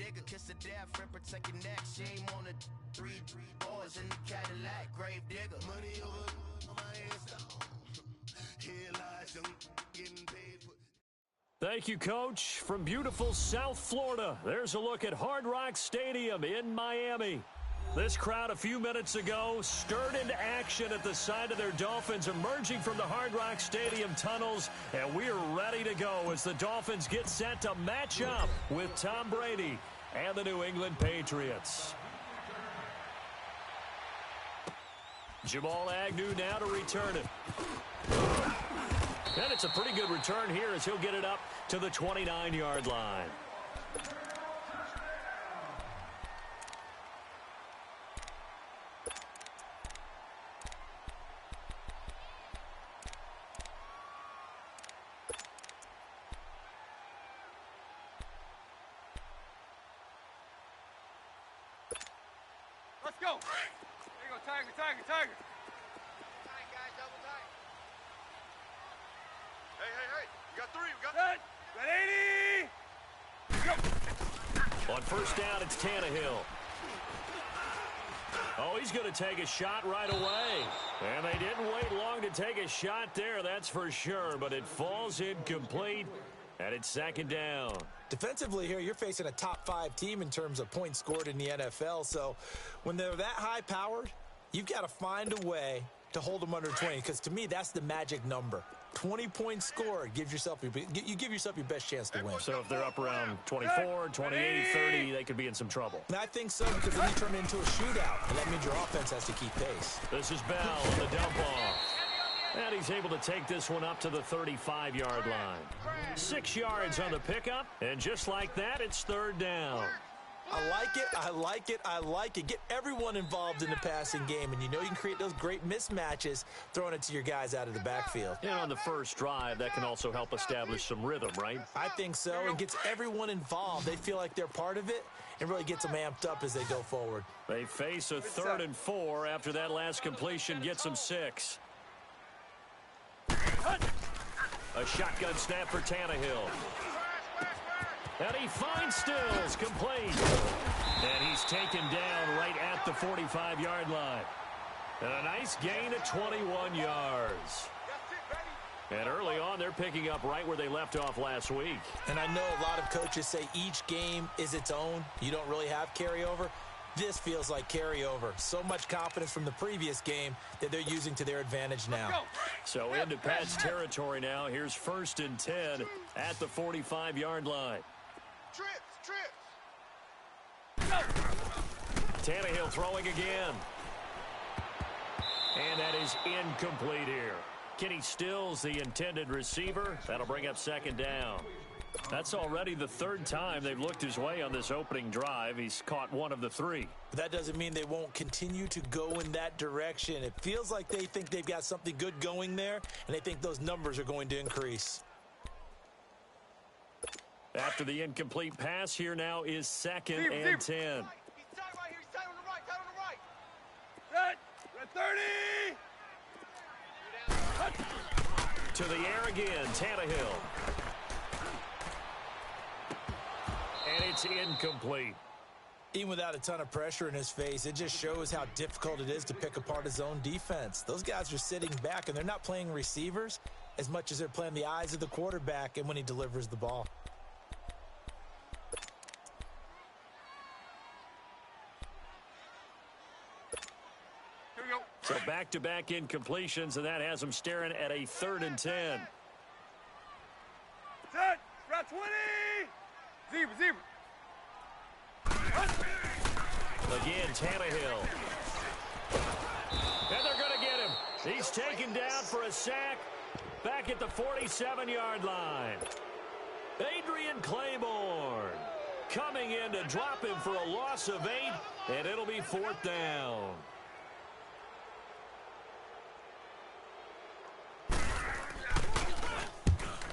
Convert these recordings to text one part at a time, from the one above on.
nigga, kiss the death, friend, protect your neck. Shame on the three boys in the Cadillac, grave digger. Money over my hands down. Here lies young getting paid for. Thank you, Coach. From beautiful South Florida, there's a look at Hard Rock Stadium in Miami. This crowd a few minutes ago stirred into action at the side of their Dolphins emerging from the Hard Rock Stadium tunnels, and we're ready to go as the Dolphins get set to match up with Tom Brady and the New England Patriots. Jamal Agnew now to return it. And it's a pretty good return here as he'll get it up to the 29-yard line. Let's go. There you go, Tiger, Tiger, Tiger. Tight, guys, double tight. Hey. We got three. We got 80. Go. On first down, it's Tannehill. Oh, he's going to take a shot right away. And they didn't wait long to take a shot there, that's for sure. But it falls incomplete, and it's second down. Defensively here, you're facing a top-5 team in terms of points scored in the NFL. So when they're that high-powered, you've got to find a way to hold them under 20, because to me, that's the magic number. 20 points scored gives yourself you give yourself your best chance to win. So if they're up around 24, 28, 30, they could be in some trouble. And I think so, because then you turn it into a shootout, and that means your offense has to keep pace. This is Bell on the dump off. And he's able to take this one up to the 35-yard line. 6 yards on the pickup, and just like that, it's third down. I like it. Get everyone involved in the passing game, and you know you can create those great mismatches throwing it to your guys out of the backfield. And on the first drive, that can also help establish some rhythm, right? I think so. It gets everyone involved. They feel like they're part of it, and really gets them amped up as they go forward. They face a 3rd and 4 after that last completion gets them 6. A shotgun snap for Tannehill. And he finds Stills, complete. And he's taken down right at the 45-yard line. And a nice gain of 21 yards. And early on, they're picking up right where they left off last week. And I know a lot of coaches say each game is its own. You don't really have carryover. This feels like carryover. So much confidence from the previous game that they're using to their advantage now. So into Pat's territory now. Here's 1st and 10 at the 45-yard line. Trips. Tannehill throwing again. And that is incomplete here. Kenny Stills, the intended receiver. That'll bring up second down. That's already the 3rd time they've looked his way on this opening drive. He's caught 1 of the 3. But that doesn't mean they won't continue to go in that direction. It feels like they think they've got something good going there, and they think those numbers are going to increase. After the incomplete pass, here now is 2nd and 10. He's tight right here. He's tight on the right. Tight on the right. Set. 30. To the air again, Tannehill. And it's incomplete. Even without a ton of pressure in his face, it just shows how difficult it is to pick apart his own defense. Those guys are sitting back, and they're not playing receivers as much as they're playing the eyes of the quarterback and when he delivers the ball. Here we go. So back-to-back incompletions, and that has them staring at a 3rd and 10. Set. Route 20. Zebra. Again, Tannehill. And they're going to get him. He's taken down for a sack back at the 47-yard line. Adrian Claiborne coming in to drop him for a loss of 8, and it'll be 4th down.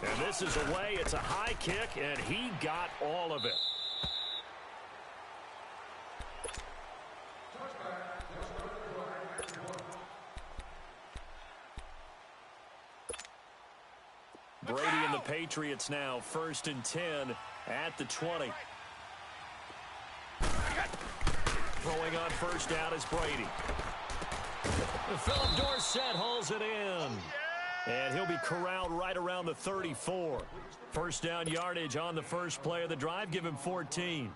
And this is away. It's a high kick, and he got all of it. Brady and the Patriots now 1st and 10 at the 20. Throwing on first down is Brady. Philip Dorsett hauls it in. And he'll be corralled right around the 34. First down yardage on the first play of the drive. Give him 14.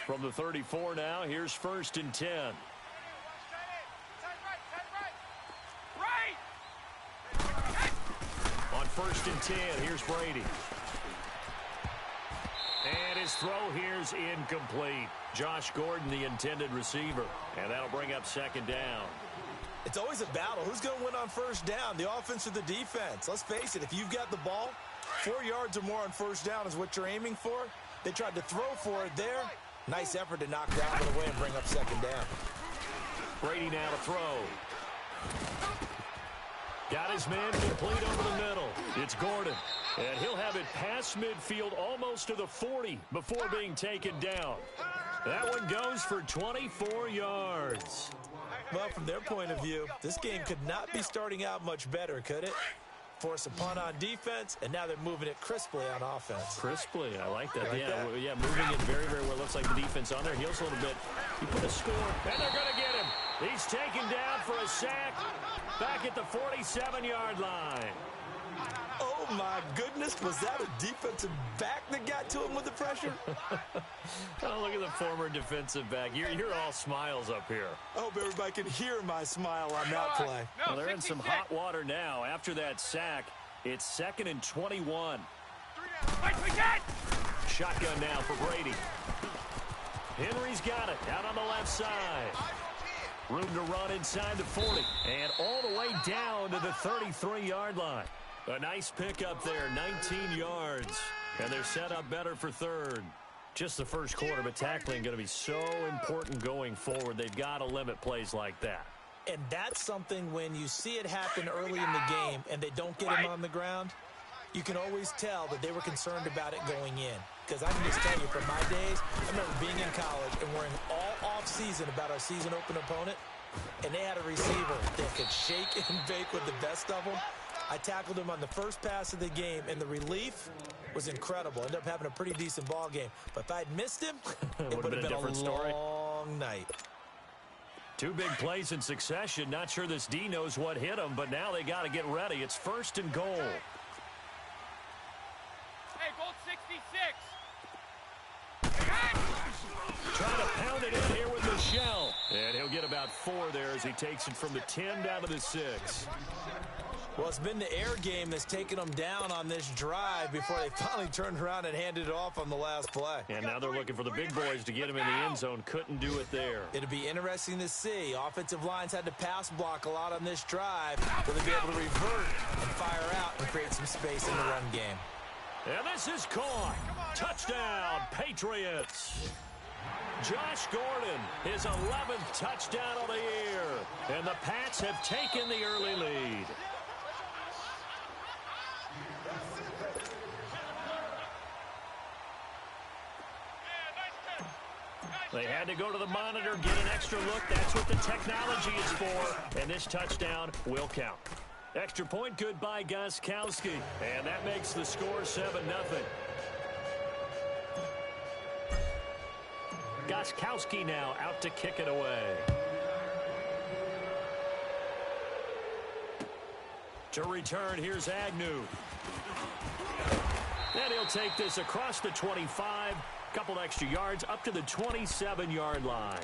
From the 34 now, here's 1st and 10. On 1st and 10, here's Brady. And his throw here's incomplete. Josh Gordon, the intended receiver. And that'll bring up 2nd down. It's always a battle. Who's going to win on first down, the offense or the defense? Let's face it, if you've got the ball, 4 yards or more on first down is what you're aiming for. They tried to throw for it there. Nice effort to knock down the way and bring up 2nd down. Brady now to throw. Got his man complete over the middle. It's Gordon. And he'll have it past midfield almost to the 40 before being taken down. That one goes for 24 yards. Well, from their point of view, this game could not be starting out much better, could it? Force a punt on defense, and now they're moving it crisply on offense. Crisply, I like that. Yeah, moving it very, very well. Looks like the defense on their heels a little bit. You put a score, and they're going to get him. He's taken down for a sack back at the 47-yard line. Oh, my goodness. Was that a defensive back that got to him with the pressure? Oh, look at the former defensive back. You're all smiles up here. I hope everybody can hear my smile on that play. Well, they're in some hot water now. After that sack, it's 2nd and 21. Shotgun now for Brady. Henry's got it out on the left side. Room to run inside the 40. And all the way down to the 33-yard line. A nice pickup there, 19 yards. And they're set up better for 3rd. Just the first quarter, but tackling going to be so important going forward. They've got to limit plays like that. And that's something when you see it happen early in the game and they don't get him on the ground, you can always tell that they were concerned about it going in. Because I can just tell you, from my days, I remember being in college and worrying all off-season about our season open opponent, and they had a receiver that could shake and bake with the best of them. I tackled him on the first pass of the game, and the relief was incredible. Ended up having a pretty decent ball game. But if I'd missed him, it would have been a long night. 2 big plays in succession. Not sure this D knows what hit him, but now they got to get ready. It's 1st and goal. Hey, Gold 66. Trying to pound it in here with Michelle. And he'll get about 4 there as he takes it from the 10 down to the 6. Well, it's been the air game that's taken them down on this drive before they finally turned around and handed it off on the last play. And now they're looking for the big boys to get him in the end zone. Couldn't do it there. It'll be interesting to see. Offensive lines had to pass block a lot on this drive. Will they be able to revert and fire out and create some space in the run game? And this is caught. Touchdown, Patriots. Josh Gordon, his 11th touchdown of the year. And the Pats have taken the early lead. They had to go to the monitor, get an extra look. That's what the technology is for. And this touchdown will count. Extra point, good by Gostkowski. And that makes the score 7-0. Gostkowski now out to kick it away. To return, here's Agnew. And he'll take this across the 25. Couple extra yards up to the 27-yard line.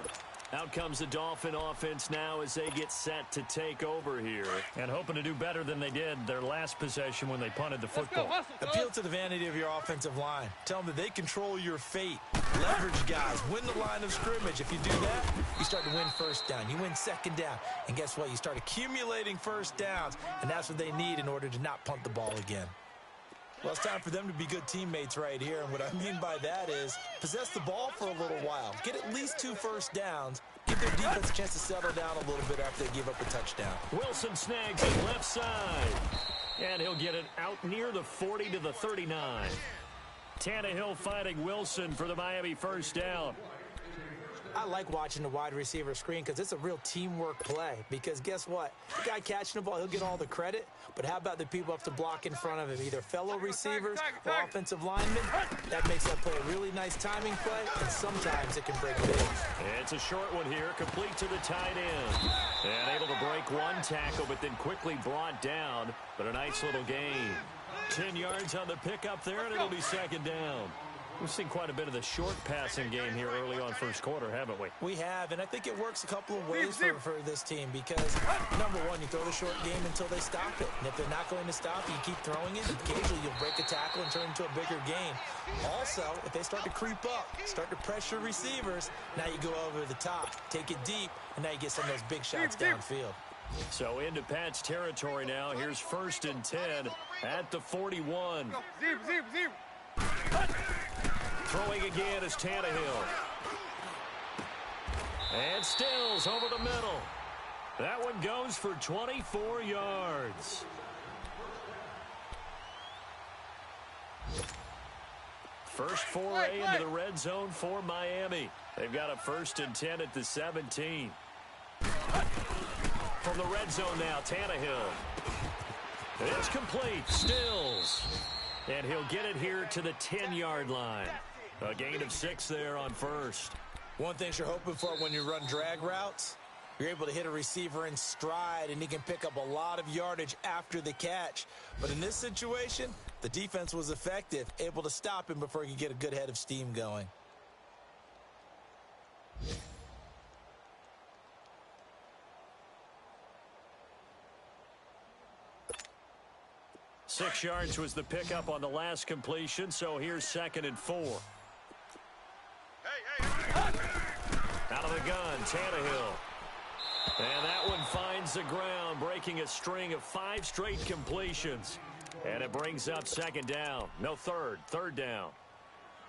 Out comes the Dolphin offense now as they get set to take over here. And hoping to do better than they did their last possession when they punted the football. Appeal to the vanity of your offensive line. Tell them that they control your fate. Leverage guys. Win the line of scrimmage. If you do that, you start to win first down. You win second down. And guess what? You start accumulating first downs. And that's what they need in order to not punt the ball again. Well, it's time for them to be good teammates right here. And what I mean by that is possess the ball for a little while. Get at least 2 first downs. Give their defense a chance to settle down a little bit after they give up a touchdown. Wilson snags it left side. And he'll get it out near the 40 to the 39. Tannehill fighting Wilson for the Miami first down. I like watching the wide receiver screen because it's a real teamwork play. Because guess what? The guy catching the ball, he'll get all the credit. But how about the people up to block in front of him? Either fellow receivers or offensive linemen. That makes that play a really nice timing play, and sometimes it can break big. It's a short one here, complete to the tight end. And able to break one tackle, but then quickly brought down. But a nice little gain. 10 yards on the pickup there, and it'll be second down. We've seen quite a bit of the short passing game here early on first quarter, haven't we? We have, and I think it works a couple of ways for this team because, number one, you throw the short game until they stop it. And if they're not going to stop it, you keep throwing it. Occasionally, you'll break a tackle and turn it into a bigger gain. Also, if they start to creep up, start to pressure receivers, now you go over the top, take it deep, and now you get some of those big shots downfield. So into Pat's territory now. Here's 1st and 10 at the 41. Zip. Throwing again is Tannehill. And Stills over the middle. That one goes for 24 yards. First foray into the red zone for Miami. They've got a 1st and 10 at the 17. From the red zone now, Tannehill. It's complete. Stills. And he'll get it here to the 10-yard line. A gain of 6 there on first. One thing you're hoping for when you run drag routes, you're able to hit a receiver in stride, and he can pick up a lot of yardage after the catch. But in this situation, the defense was effective, able to stop him before he could get a good head of steam going. Six yards was the pickup on the last completion, so here's 2nd and 4. Out of the gun, Tannehill. And that one finds the ground, breaking a string of 5 straight completions. And it brings up 2nd down. No, third down.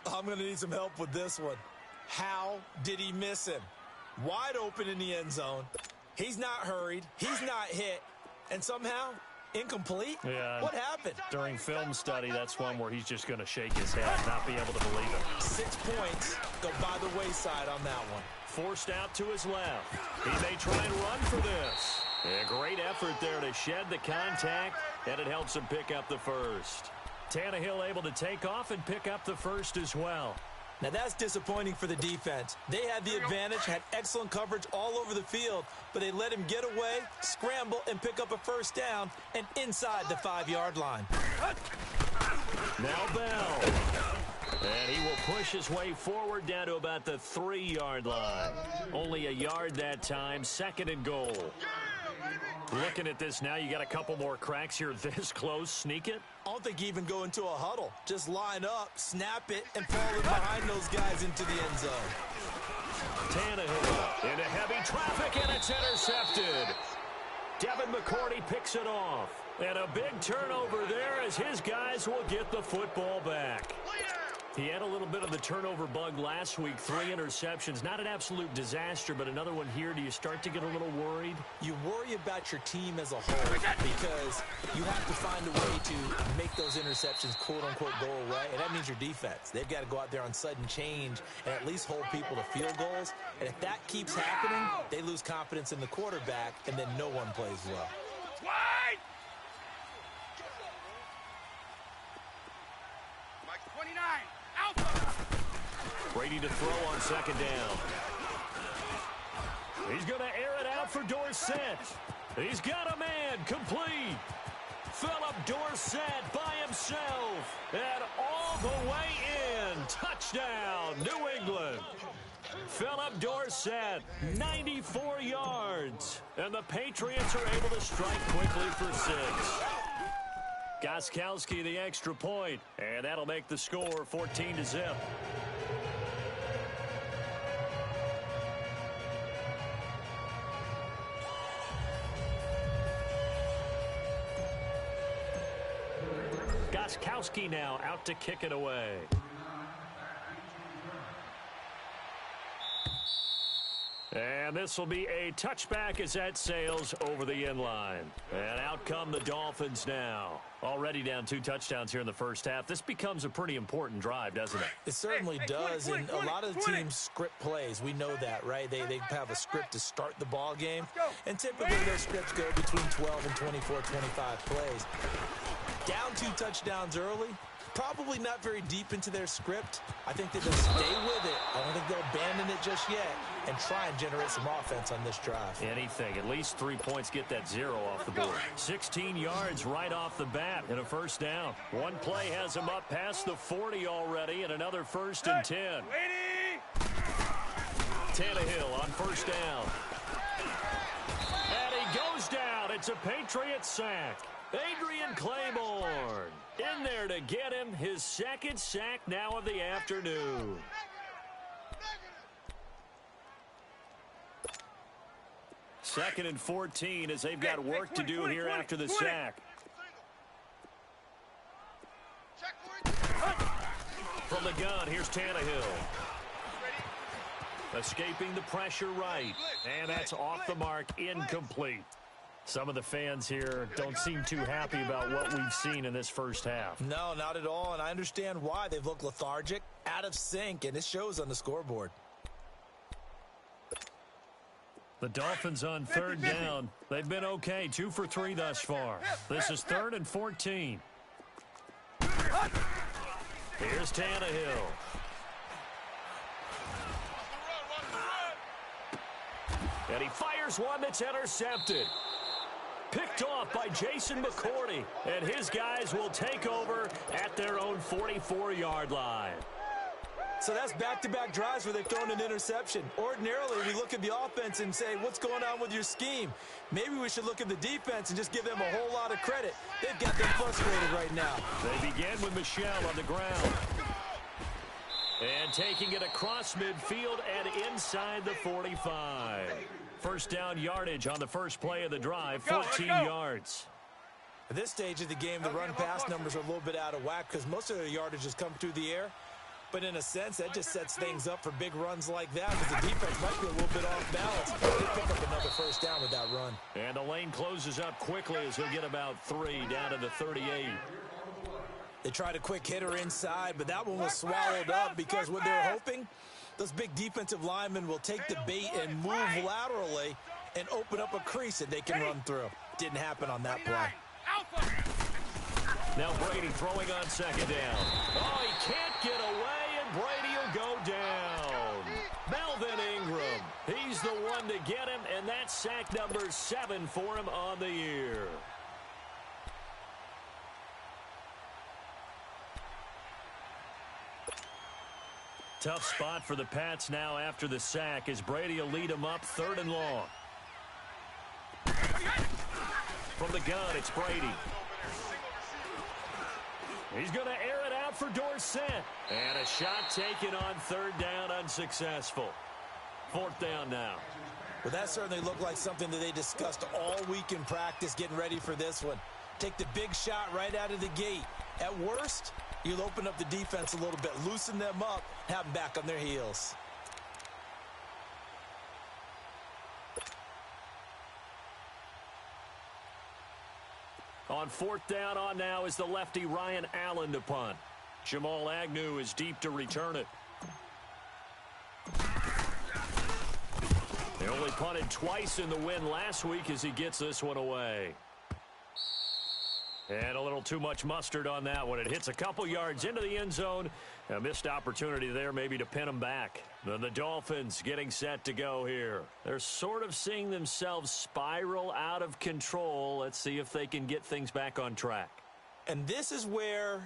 I'm going to need some help with this one. How did he miss him? Wide open in the end zone. He's not hurried. He's not hit. And somehow, incomplete? Yeah. What happened? During film study, that's one where he's just going to shake his head, not be able to believe it. 6 points go by the wayside on that one. Forced out to his left. He may try and run for this. A great effort there to shed the contact, and it helps him pick up the first. Tannehill able to take off and pick up the first as well. Now that's disappointing for the defense. They had the advantage, had excellent coverage all over the field, but they let him get away, scramble, and pick up a first down, and inside the 5-yard line. Now Bell. And he will push his way forward down to about the 3-yard line. Only a yard that time, 2nd and goal. Looking at this now, you got a couple more cracks here this close. Sneak it? I don't think you even go into a huddle. Just line up, snap it, and fall in behind those guys into the end zone. Tannehill into heavy traffic, and it's intercepted. Devin McCourty picks it off. And a big turnover there as his guys will get the football back. He had a little bit of the turnover bug last week, 3 interceptions. Not an absolute disaster, but another one here. Do you start to get a little worried? You worry about your team as a whole because you have to find a way to make those interceptions, quote-unquote, go away, and that means your defense. They've got to go out there on sudden change and at least hold people to field goals. And if that keeps happening, they lose confidence in the quarterback, and then no one plays well. Wide! Mike 29. Brady to throw on 2nd down. He's going to air it out for Dorsett. He's got a man, complete. Philip Dorsett by himself. And all the way in. Touchdown, New England. Philip Dorsett, 94 yards. And the Patriots are able to strike quickly for 6. Gostkowski the extra point, and that'll make the score 14-0. Gostkowski now out to kick it away. And this will be a touchback as that sails over the end line. And out come the Dolphins now. Already down 2 touchdowns here in the first half. This becomes a pretty important drive, doesn't it? It certainly does, and a lot of the teams script plays. We know that, right? They have a script to start the ball game, and typically those scripts go between 12 and 24, 25 plays. Down 2 touchdowns early, probably not very deep into their script. I think they're going to stay with it. I don't think they'll abandon it just yet and try and generate some offense on this drive. Anything. At least 3 points, get that 0 off the board. 16 yards right off the bat and a first down. One play has him up past the 40 already and another 1st and 10. Tannehill on first down. And he goes down. It's a Patriots sack. Adrian Claiborne in there to get him his 2nd sack now of the afternoon. Second and 14 as they've got work to do here after the sack. From the gun, here's Tannehill. Escaping the pressure right. And that's off the mark, incomplete. Some of the fans here don't seem too happy about what we've seen in this first half. No, not at all, and I understand why. They've looked lethargic, out of sync, and it shows on the scoreboard. The Dolphins on 3rd down. They've been okay, 2 for 3 thus far. This is 3rd and 14. Here's Tannehill. And he fires one that's intercepted. Picked off by Jason McCourty. And his guys will take over at their own 44-yard line. So that's back-to-back drives where they've thrown an interception. Ordinarily, we look at the offense and say, what's going on with your scheme? Maybe we should look at the defense and just give them a whole lot of credit. They've got them frustrated right now. They begin with Michel on the ground. And taking it across midfield and inside the 45. First down yardage on the first play of the drive, 14 yards. At this stage of the game, the run-pass numbers are a little bit out of whack because most of their yardage has come through the air. But in a sense, that just sets things up for big runs like that because the defense might be a little bit off balance. They pick up another first down with that run. And the lane closes up quickly as he'll get about 3 down to the 38. They tried a quick hitter inside, but that one was swallowed up because what they're hoping, those big defensive linemen will take the bait and move laterally and open up a crease that they can run through. Didn't happen on that play. Now Brady throwing on 2nd down. Oh, he can't get away, and Brady will go down. Melvin Ingram, he's the one to get him, and that's sack number 7 for him on the year. Tough spot for the Pats now after the sack as Brady will lead them up 3rd and long. From the gun, it's Brady. He's going to air it out for Dorsett. And a shot taken on 3rd down, unsuccessful. 4th down now. Well, that certainly looked like something that they discussed all week in practice getting ready for this one. Take the big shot right out of the gate. At worst, you'll open up the defense a little bit, loosen them up, have them back on their heels. On 4th down on now is the lefty Ryan Allen to punt. Jamal Agnew is deep to return it. They only punted twice in the win last week as he gets this one away. And a little too much mustard on that one. It hits a couple yards into the end zone. A missed opportunity there maybe to pin them back. Then the Dolphins getting set to go here. They're sort of seeing themselves spiral out of control. Let's see if they can get things back on track. And this is where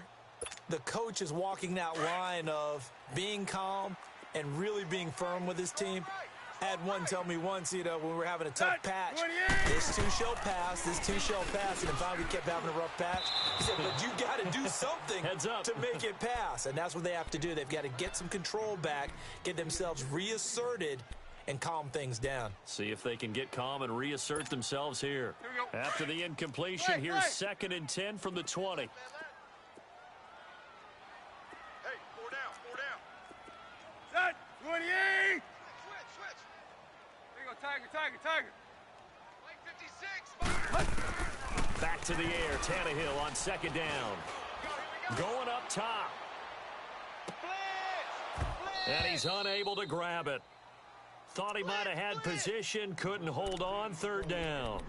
the coach is walking that line of being calm and really being firm with his team. I had one tell me once, when we were having a tough patch, this too shall pass, this too shall pass, and then finally we kept having a rough patch. He said, but you got to do something to make it pass, and that's what they have to do. They've got to get some control back, get themselves reasserted, and calm things down. See if they can get calm and reassert themselves here. After the incompletion, here's 2nd and 10 from the 20. Hey, 4 down. Set, 28. Tiger, Tiger. Back to the air. Tannehill on second down. Going up top. And he's unable to grab it. Thought he might have had position, couldn't hold on, third down.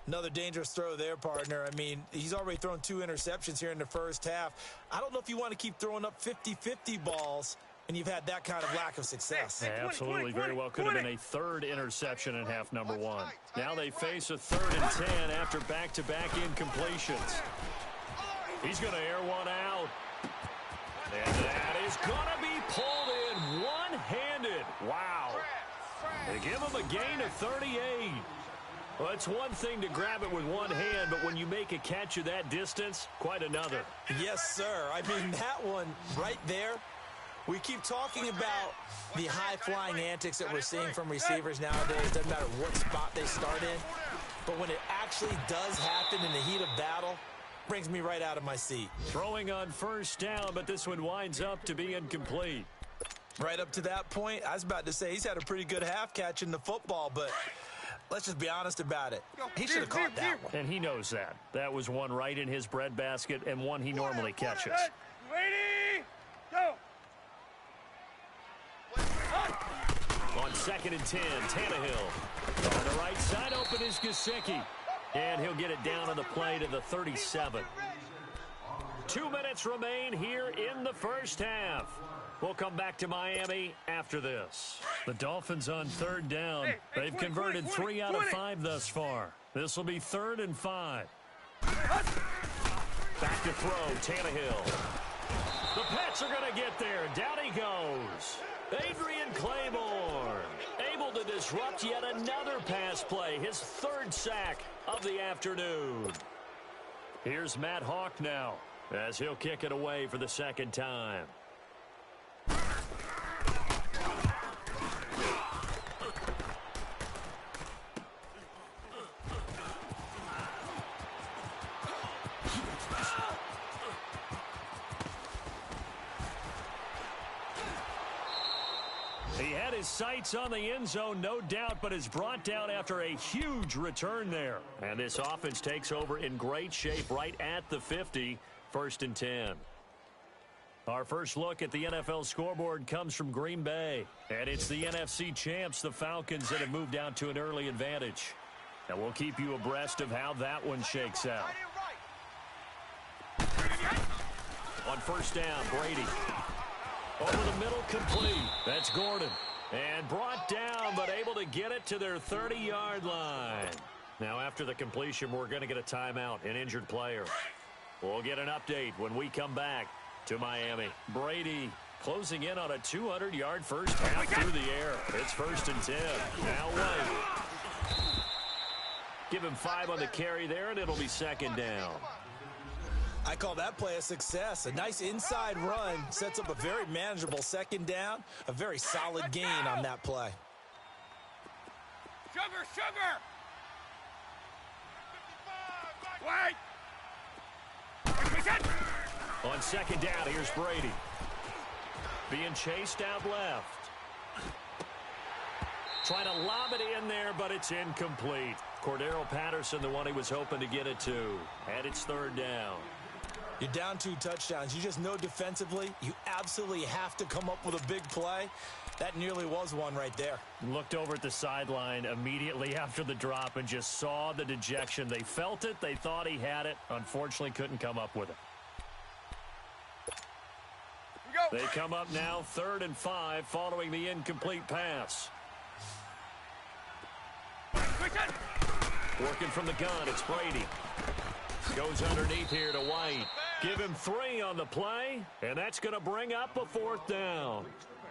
Another dangerous throw there, partner. I mean, he's already thrown 2 interceptions here in the first half. I don't know if you want to keep throwing up 50-50 balls and you've had that kind of lack of success. Yeah, absolutely. Very well could have been a third interception in half number 1. Now they face a 3rd and 10 after back-to-back incompletions. He's going to air one out. And that is going to be pulled in one-handed. Wow. They give him a gain of 38. Well, it's one thing to grab it with one hand, but when you make a catch of that distance, quite another. Yes, sir. I mean, that one right there, we keep talking about the high-flying antics that we're seeing from receivers nowadays. Doesn't matter what spot they start in. But when it actually does happen in the heat of battle, brings me right out of my seat. Throwing on first down, but this one winds up to be incomplete. Right up to that point, I was about to say he's had a pretty good half catching the football, but let's just be honest about it. He should have caught that one. And he knows that. That was one right in his breadbasket and one he normally catches. Ready, go. On 2nd and 10, Tannehill. On the right side, open is Gesicki. And he'll get it down on the play to the 37. 2 minutes remain here in the first half. We'll come back to Miami after this. The Dolphins on 3rd down. They've converted 3 out of 5 thus far. This will be 3rd and 5. Back to throw, Tannehill. The Pets are going to get there. Down he goes. Adrian Claiborne able to disrupt yet another pass play. His 3rd sack of the afternoon. Here's Matt Hawk now as he'll kick it away for the 2nd time. He had his sights on the end zone, no doubt, but is brought down after a huge return there. And this offense takes over in great shape right at the 50, 1st and 10. Our first look at the NFL scoreboard comes from Green Bay. And it's the NFC champs, the Falcons, that have moved out to an early advantage. And we'll keep you abreast of how that one shakes out. On 1st down, Brady. Over the middle, complete. That's Gordon. And brought down, but able to get it to their 30-yard line. Now, after the completion, we're going to get a timeout, an injured player. We'll get an update when we come back to Miami. Brady closing in on a 200-yard first half through the air. It's 1st and 10. Now White. Give him 5 on the carry there, and it'll be 2nd down. I call that play a success. A nice inside run sets up a very manageable 2nd down. A very solid gain on that play. Sugar, sugar. White. On 2nd down, here's Brady. Being chased out left. Trying to lob it in there, but it's incomplete. Cordero Patterson, the one he was hoping to get it to. And it's 3rd down. You're down 2 touchdowns. You just know defensively you absolutely have to come up with a big play. That nearly was one right there. Looked over at the sideline immediately after the drop and just saw the dejection. They felt it. They thought he had it. Unfortunately, couldn't come up with it. They come up now 3rd and 5 following the incomplete pass. Working from the gun, it's Brady. Goes underneath here to White. Give him 3 on the play, and that's going to bring up a 4th down.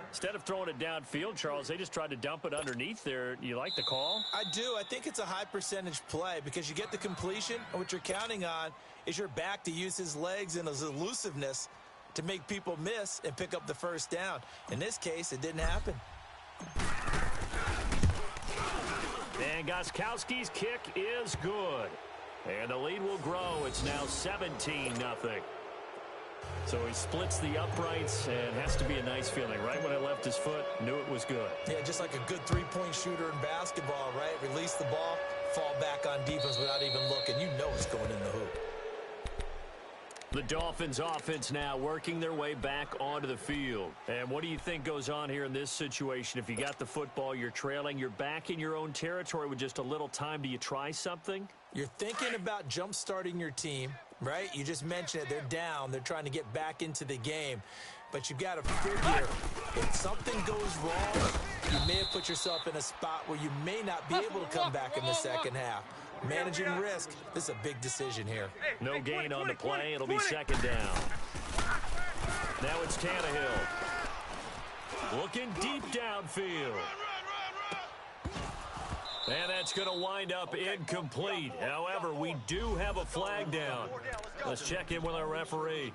Instead of throwing it downfield, Charles, they just tried to dump it underneath there. You like the call? I do. I think it's a high percentage play because you get the completion, and what you're counting on is your back to use his legs and his elusiveness to make people miss and pick up the 1st down. In this case, it didn't happen. And Gostkowski's kick is good. And the lead will grow. It's now 17-0. So he splits the uprights and has to be a nice feeling. Right when it left his foot, knew it was good. Yeah, just like a good three-point shooter in basketball, right? Release the ball, fall back on defense without even looking. You know it's going in the hoop. The Dolphins offense now working their way back onto the field. And what do you think goes on here in this situation? If you got the football, you're trailing, you're back in your own territory with just a little time. Do you try something? You're thinking about jump-starting your team, right? You just mentioned it. They're down. They're trying to get back into the game. But you've got to figure if something goes wrong, you may have put yourself in a spot where you may not be able to come back in the second half. Managing risk, this is a big decision here. No gain on the play. It'll be second down. Now it's Tannehill. Looking deep downfield. And that's going to wind up incomplete. However, we do have a flag down. Let's check in with our referee.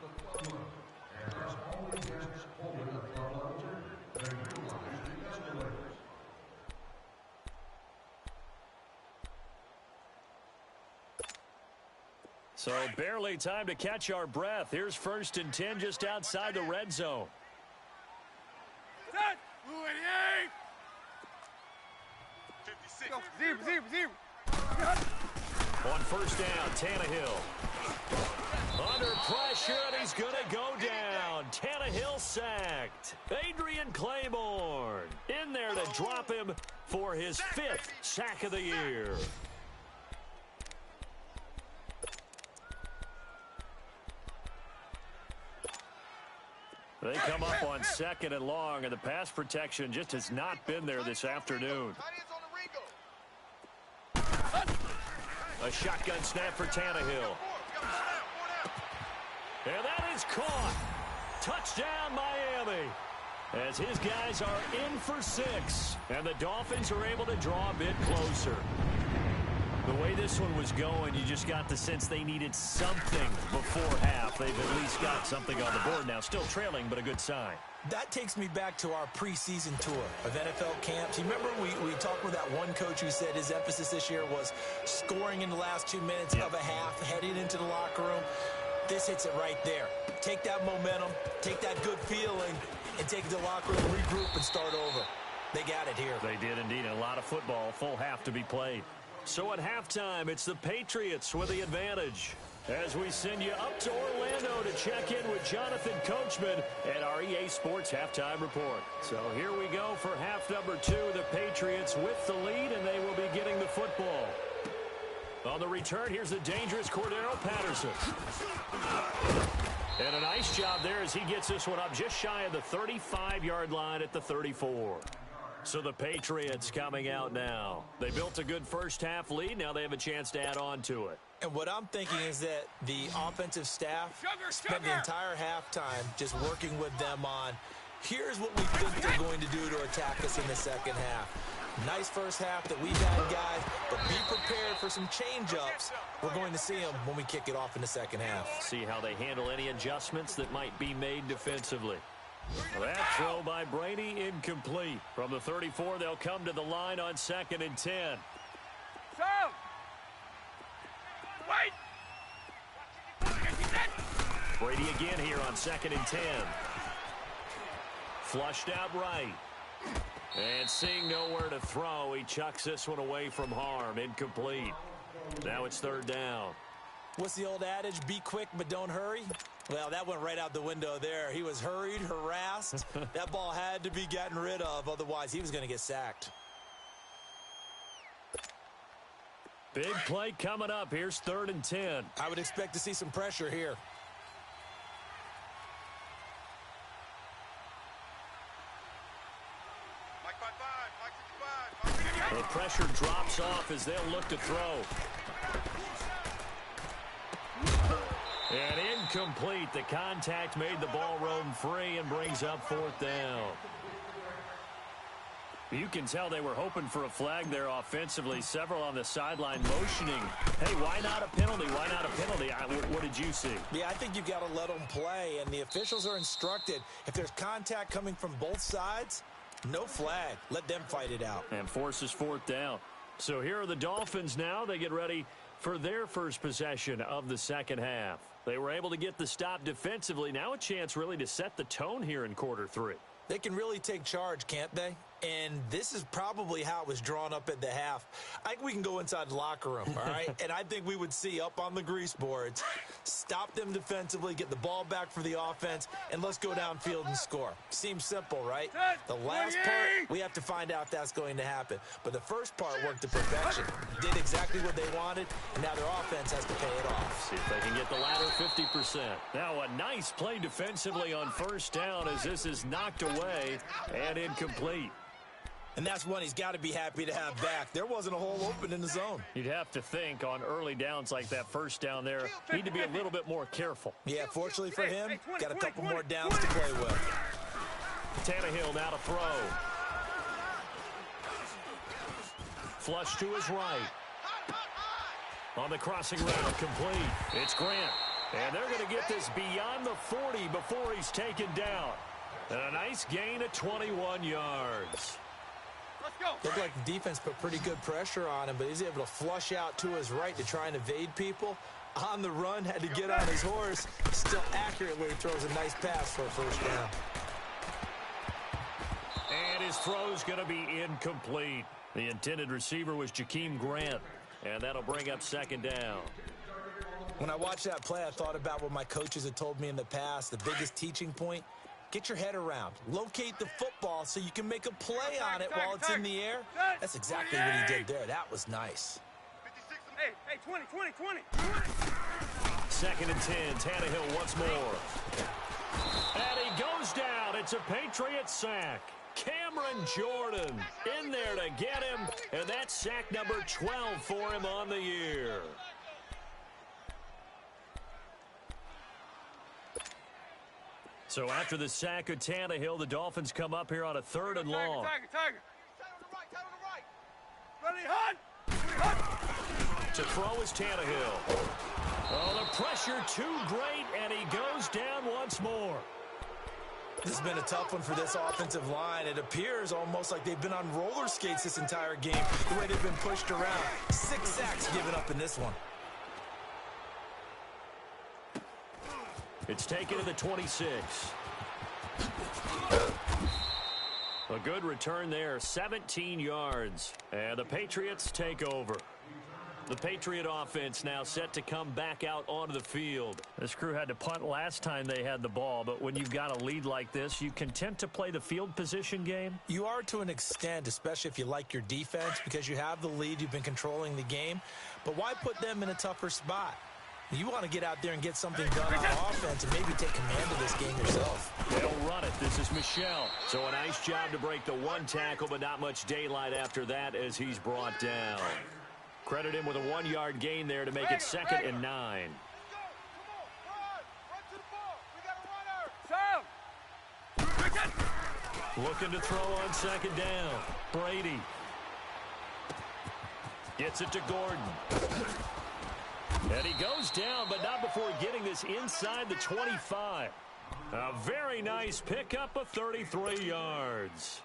So barely time to catch our breath. Here's 1st and 10 just outside the red zone. On 1st down, Tannehill. Under pressure, and he's going to go down. Tannehill sacked. Adrian Claiborne in there to drop him for his 5th sack of the year. They come up on 2nd and long, and the pass protection just has not been there this afternoon. A shotgun snap for Tannehill. And that is caught. Touchdown, Miami. As his guys are in for 6, and the Dolphins are able to draw a bit closer. The way this one was going, you just got the sense they needed something before half. They've at least got something on the board now. Still trailing, but a good sign. That takes me back to our preseason tour of NFL camps. You remember we talked with that one coach who said his emphasis this year was scoring in the last 2 minutes of a half, heading into the locker room. This hits it right there. Take that momentum, take that good feeling, and take it to the locker room, regroup, and start over. They got it here. They did indeed. And a lot of football, full half to be played. So at halftime, it's the Patriots with the advantage. As we send you up to Orlando to check in with Jonathan Coachman at our EA Sports Halftime Report. So here we go for half number 2. The Patriots with the lead, and they will be getting the football. On the return, here's the dangerous Cordero Patterson. And a nice job there as he gets this one up just shy of the 35-yard line at the 34. So the Patriots coming out now. They built a good first half lead. Now they have a chance to add on to it. And what I'm thinking is that the offensive staff spent the entire halftime just working with them on, here's what we think they're going to do to attack us in the second half. Nice first half that we've had, guys, but be prepared for some change-ups. We're going to see them when we kick it off in the second half. See how they handle any adjustments that might be made defensively. That throw by Brady incomplete. From the 34, they'll come to the line on 2nd and 10. Wait! Brady again here on 2nd and 10. Flushed out right. And seeing nowhere to throw, he chucks this one away from harm. Incomplete. Now it's 3rd down. What's the old adage? Be quick, but don't hurry. Well, that went right out the window there. He was hurried, harassed. That ball had to be gotten rid of. Otherwise, he was going to get sacked. Big play coming up. Here's 3rd and 10. I would expect to see some pressure here. The pressure drops off as they'll look to throw. And incomplete. The contact made the ball roam free and brings up 4th down. You can tell they were hoping for a flag there offensively. Several on the sideline motioning. Hey, why not a penalty? Why not a penalty? What did you see? Yeah, I think you've got to let them play, and the officials are instructed. If there's contact coming from both sides, no flag. Let them fight it out. And forces 4th down. So here are the Dolphins now. They get ready for their first possession of the second half. They were able to get the stop defensively. Now a chance really to set the tone here in quarter three. They can really take charge, can't they? And this is probably how it was drawn up at the half. I think we can go inside the locker room, all right? And I think we would see up on the grease boards, stop them defensively, get the ball back for the offense, and let's go downfield and score. Seems simple, right? The last part, we have to find out if that's going to happen. But the first part worked to perfection. Did exactly what they wanted, and now their offense has to pay it off. See if they can get the latter 50%. Now a nice play defensively on first down as this is knocked away and incomplete. And that's one he's got to be happy to have back. There wasn't a hole open in the zone. You'd have to think on early downs like that first down there, need to be a little bit more careful. Yeah, fortunately for him, got a couple more downs to play with. Tannehill now to throw. Flush to his right. On the crossing route, complete. It's Grant. And they're going to get this beyond the 40 before he's taken down. And a nice gain of 21 yards. Looked like the defense put pretty good pressure on him, but he's able to flush out to his right to try and evade people. On the run, had to get on his horse. Still accurately throws a nice pass for a first down. And his throw's going to be incomplete. The intended receiver was Jakeem Grant, and that'll bring up second down. When I watched that play, I thought about what my coaches had told me in the past. The biggest teaching point, get your head around. Locate the football so you can make a play on it while it's in the air. That's exactly what he did there. That was nice. Hey, 20. Second and 10, Tannehill once more. And he goes down. It's a Patriot sack. Cameron Jordan in there to get him, and that's sack number 12 for him on the year. So after the sack of Tannehill, the Dolphins come up here on a third and long. Tiger. Ready, hunt. To throw is Tannehill. Oh, the pressure too great, and he goes down once more. This has been a tough one for this offensive line. It appears almost like they've been on roller skates this entire game, the way they've been pushed around. 6 sacks given up in this one. It's taken to the 26. A good return there, 17 yards. And the Patriots take over. The Patriot offense now set to come back out onto the field. This crew had to punt last time they had the ball, but when you've got a lead like this, you content to play the field position game? You are to an extent, especially if you like your defense, because you have the lead, you've been controlling the game. But why put them in a tougher spot? You want to get out there and get something done on offense and maybe take command of this game yourself. They'll run it. This is Michel. So a nice job to break the one tackle, but not much daylight after that as he's brought down. Credit him with a 1-yard gain there to make it 2nd and 9. Looking to throw on second down. Brady. Gets it to Gordon. And he goes down, but not before getting this inside the 25. A very nice pickup of 33 yards.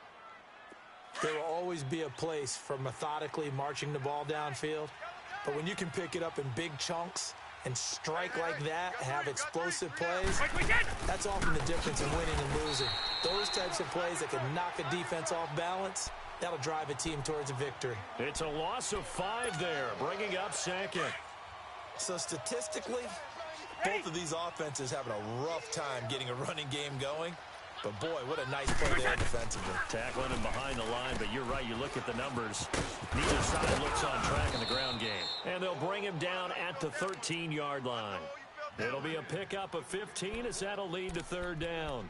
There will always be a place for methodically marching the ball downfield. But when you can pick it up in big chunks and strike like that, have explosive plays, that's often the difference in winning and losing. Those types of plays that can knock a defense off balance, that'll drive a team towards a victory. It's a loss of 5 there, bringing up second. So statistically, both of these offenses having a rough time getting a running game going. But, boy, what a nice play there defensively. Tackling him behind the line, but you're right. You look at the numbers. Neither side looks on track in the ground game. And they'll bring him down at the 13-yard line. It'll be a pickup of 15 as that'll lead to third down.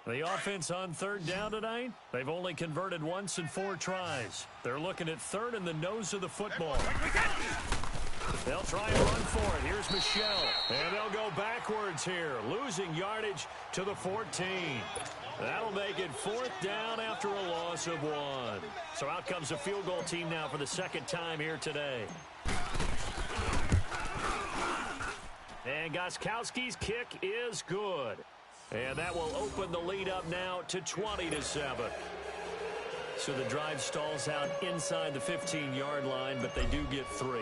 The offense on third down tonight, they've only converted once in 4 tries. They're looking at third in the nose of the football. They'll try and run for it. Here's Michel. And they'll go backwards here, losing yardage to the 14. That'll make it 4th down after a loss of 1. So out comes the field goal team now for the 2nd time here today. And Gostkowski's kick is good. And that will open the lead up now to 20-7. So the drive stalls out inside the 15-yard line, but they do get 3.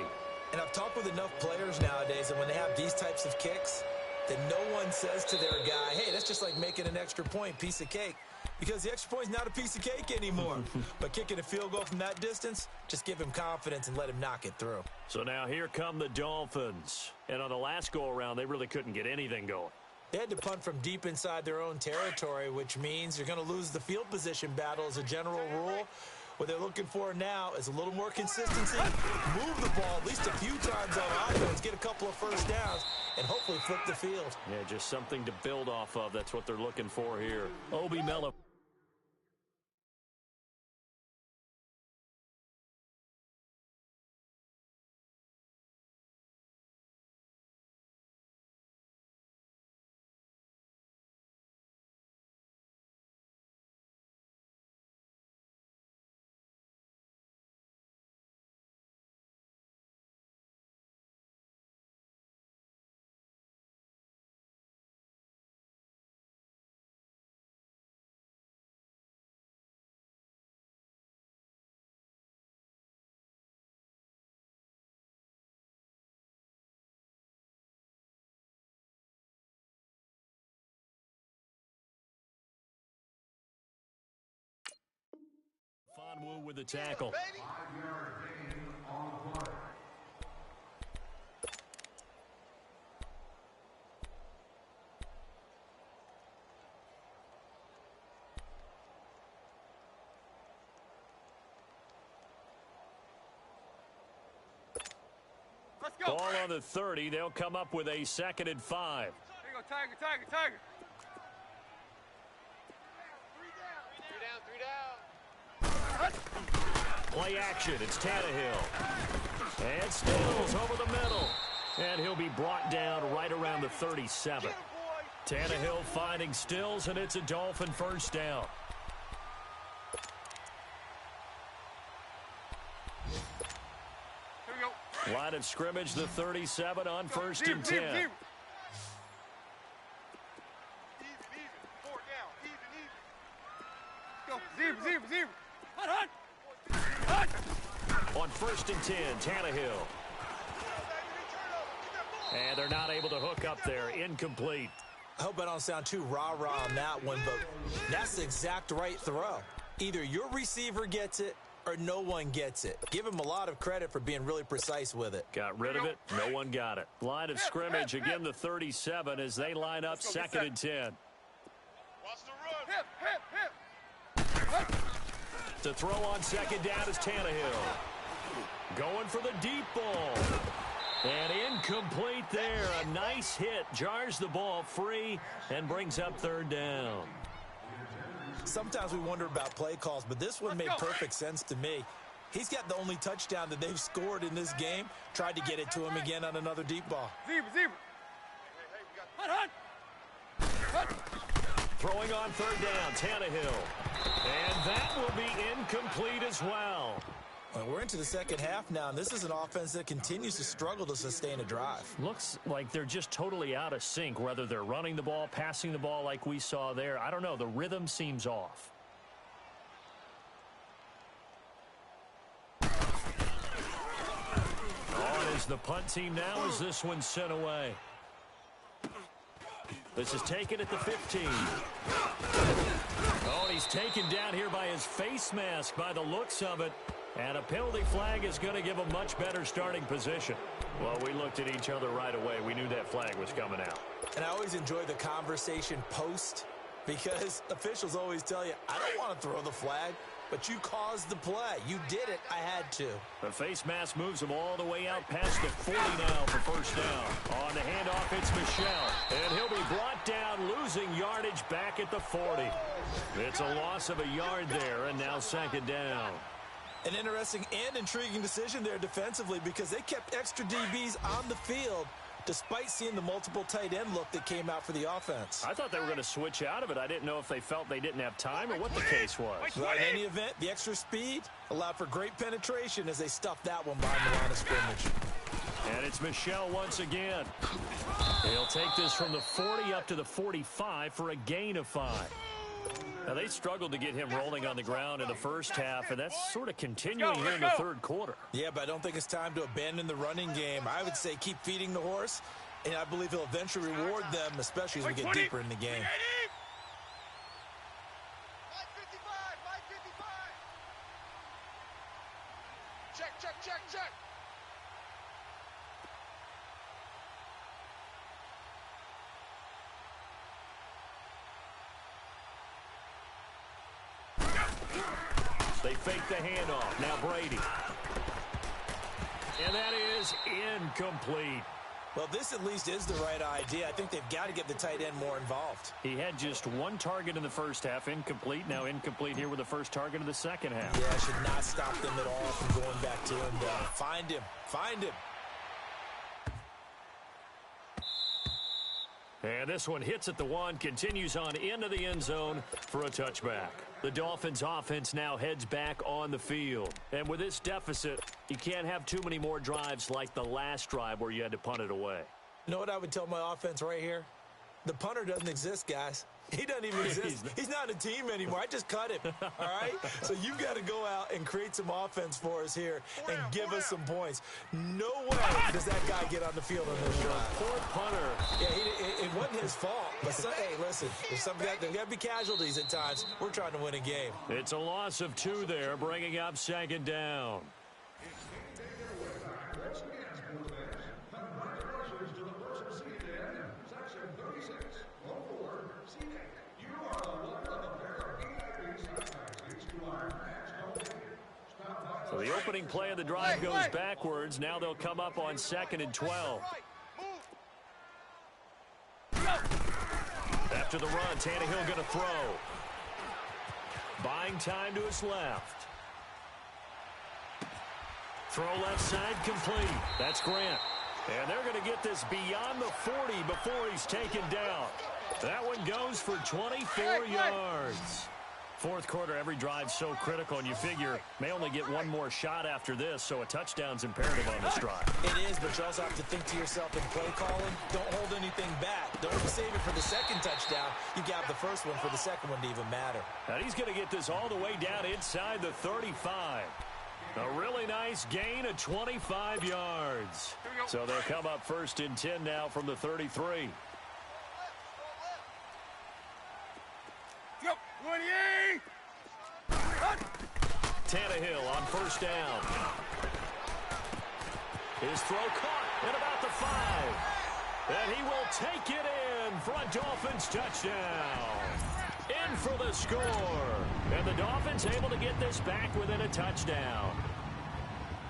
And I've talked with enough players nowadays, and when they have these types of kicks, that no one says to their guy, hey, that's just like making an extra point, piece of cake. Because the extra point's not a piece of cake anymore. But kicking a field goal from that distance, just give him confidence and let him knock it through. So now here come the Dolphins. And on the last go-around, they really couldn't get anything going. They had to punt from deep inside their own territory, which means you're going to lose the field position battle as a general rule. What they're looking for now is a little more consistency, move the ball at least a few times on offense, get a couple of first downs, and hopefully flip the field. Yeah, just something to build off of. That's what they're looking for here. Obi Mello. Fonwu with the tackle. Let's go. Ball on the 30. They'll come up with a 2nd and 5. There you go, Tiger, Tiger, Tiger. Play action. It's Tannehill. And Stills over the middle. And he'll be brought down right around the 37. Tannehill finding Stills, and it's a Dolphin first down. Here we go. Line of scrimmage, the 37 on 1st and 10. Easy, easy. 4 down. Easy. Go. Zero. Hut, hut. On 1st and 10, Tannehill. And they're not able to hook up there. Incomplete. I hope I don't sound too rah-rah on that one, but that's the exact right throw. Either your receiver gets it or no one gets it. Give him a lot of credit for being really precise with it. Got rid of it. No one got it. Line of scrimmage, again the 37 as they line up 2nd and 10. Watch the run. Hip. To throw on 2nd down is Tannehill. Going for the deep ball. And incomplete there. A nice hit. Jars the ball free and brings up 3rd down. Sometimes we wonder about play calls, but this one made perfect sense to me. He's got the only touchdown that they've scored in this game. Tried to get it to him again on another deep ball. Zero. Hut. Throwing on 3rd down, Tannehill. And that will be incomplete as well. Well, we're into the second half now, and this is an offense that continues to struggle to sustain a drive. Looks like they're just totally out of sync, whether they're running the ball, passing the ball like we saw there. I don't know. The rhythm seems off. On is the punt team now as this one's sent away. This is taken at the 15. Oh, and he's taken down here by his face mask by the looks of it. And a penalty flag is going to give a much better starting position. Well, we looked at each other right away. We knew that flag was coming out. And I always enjoy the conversation post because officials always tell you, I don't want to throw the flag, but you caused the play. You did it. I had to. The face mask moves him all the way out past the 40 now for first down. On the handoff, it's Michelle. And he'll be brought down, losing yardage back at the 40. It's a loss of a yard there, and now 2nd down. An interesting and intriguing decision there defensively because they kept extra DBs on the field despite seeing the multiple tight end look that came out for the offense. I thought they were going to switch out of it. I didn't know if they felt they didn't have time or what the case was. Well, in any event, the extra speed allowed for great penetration as they stuffed that one behind the line of scrimmage. And it's Michel once again. He'll take this from the 40 up to the 45 for a gain of 5. Now, they struggled to get him rolling on the ground in the first half, and that's sort of continuing here in the third quarter. Yeah, but I don't think it's time to abandon the running game. I would say keep feeding the horse, and I believe he'll eventually reward them, especially as we get deeper in the game. Check. They fake the handoff. Now Brady. And that is incomplete. Well, this at least is the right idea. I think they've got to get the tight end more involved. He had just one target in the first half, incomplete. Now incomplete here with the first target of the second half. Yeah, should not stop them at all from going back to him. Find him. And this one hits at the 1, continues on into the end zone for a touchback. The Dolphins offense now heads back on the field. And with this deficit, you can't have too many more drives like the last drive where you had to punt it away. You know what I would tell my offense right here? The punter doesn't exist, guys. He doesn't even exist. He's not a team anymore. I just cut him, all right? So you've got to go out and create some offense for us here and give us some points. No way does that guy get on the field on this drive. Poor punter. Yeah, it wasn't his fault. But hey, listen, there's got to be casualties at times. We're trying to win a game. It's a loss of 2 there, bringing up second down. So the opening play of the drive goes backwards. Now they'll come up on 2nd and 12. After the run, Tannehill going to throw. Buying time to his left. Throw left side complete. That's Grant. And they're going to get this beyond the 40 before he's taken down. That one goes for 24 yards. Fourth quarter, every drive so critical, and you figure may only get one more shot after this, so a touchdown's imperative on this drive. It is, but you also have to think to yourself in play calling, don't hold anything back. Don't save it for the second touchdown. You got the first one for the second one to even matter. And he's going to get this all the way down inside the 35. A really nice gain of 25 yards. So they'll come up 1st and 10 now from the 33. Tannehill on 1st down. His throw caught at about the 5. And he will take it in for a Dolphins touchdown. In for the score. And the Dolphins able to get this back within a touchdown.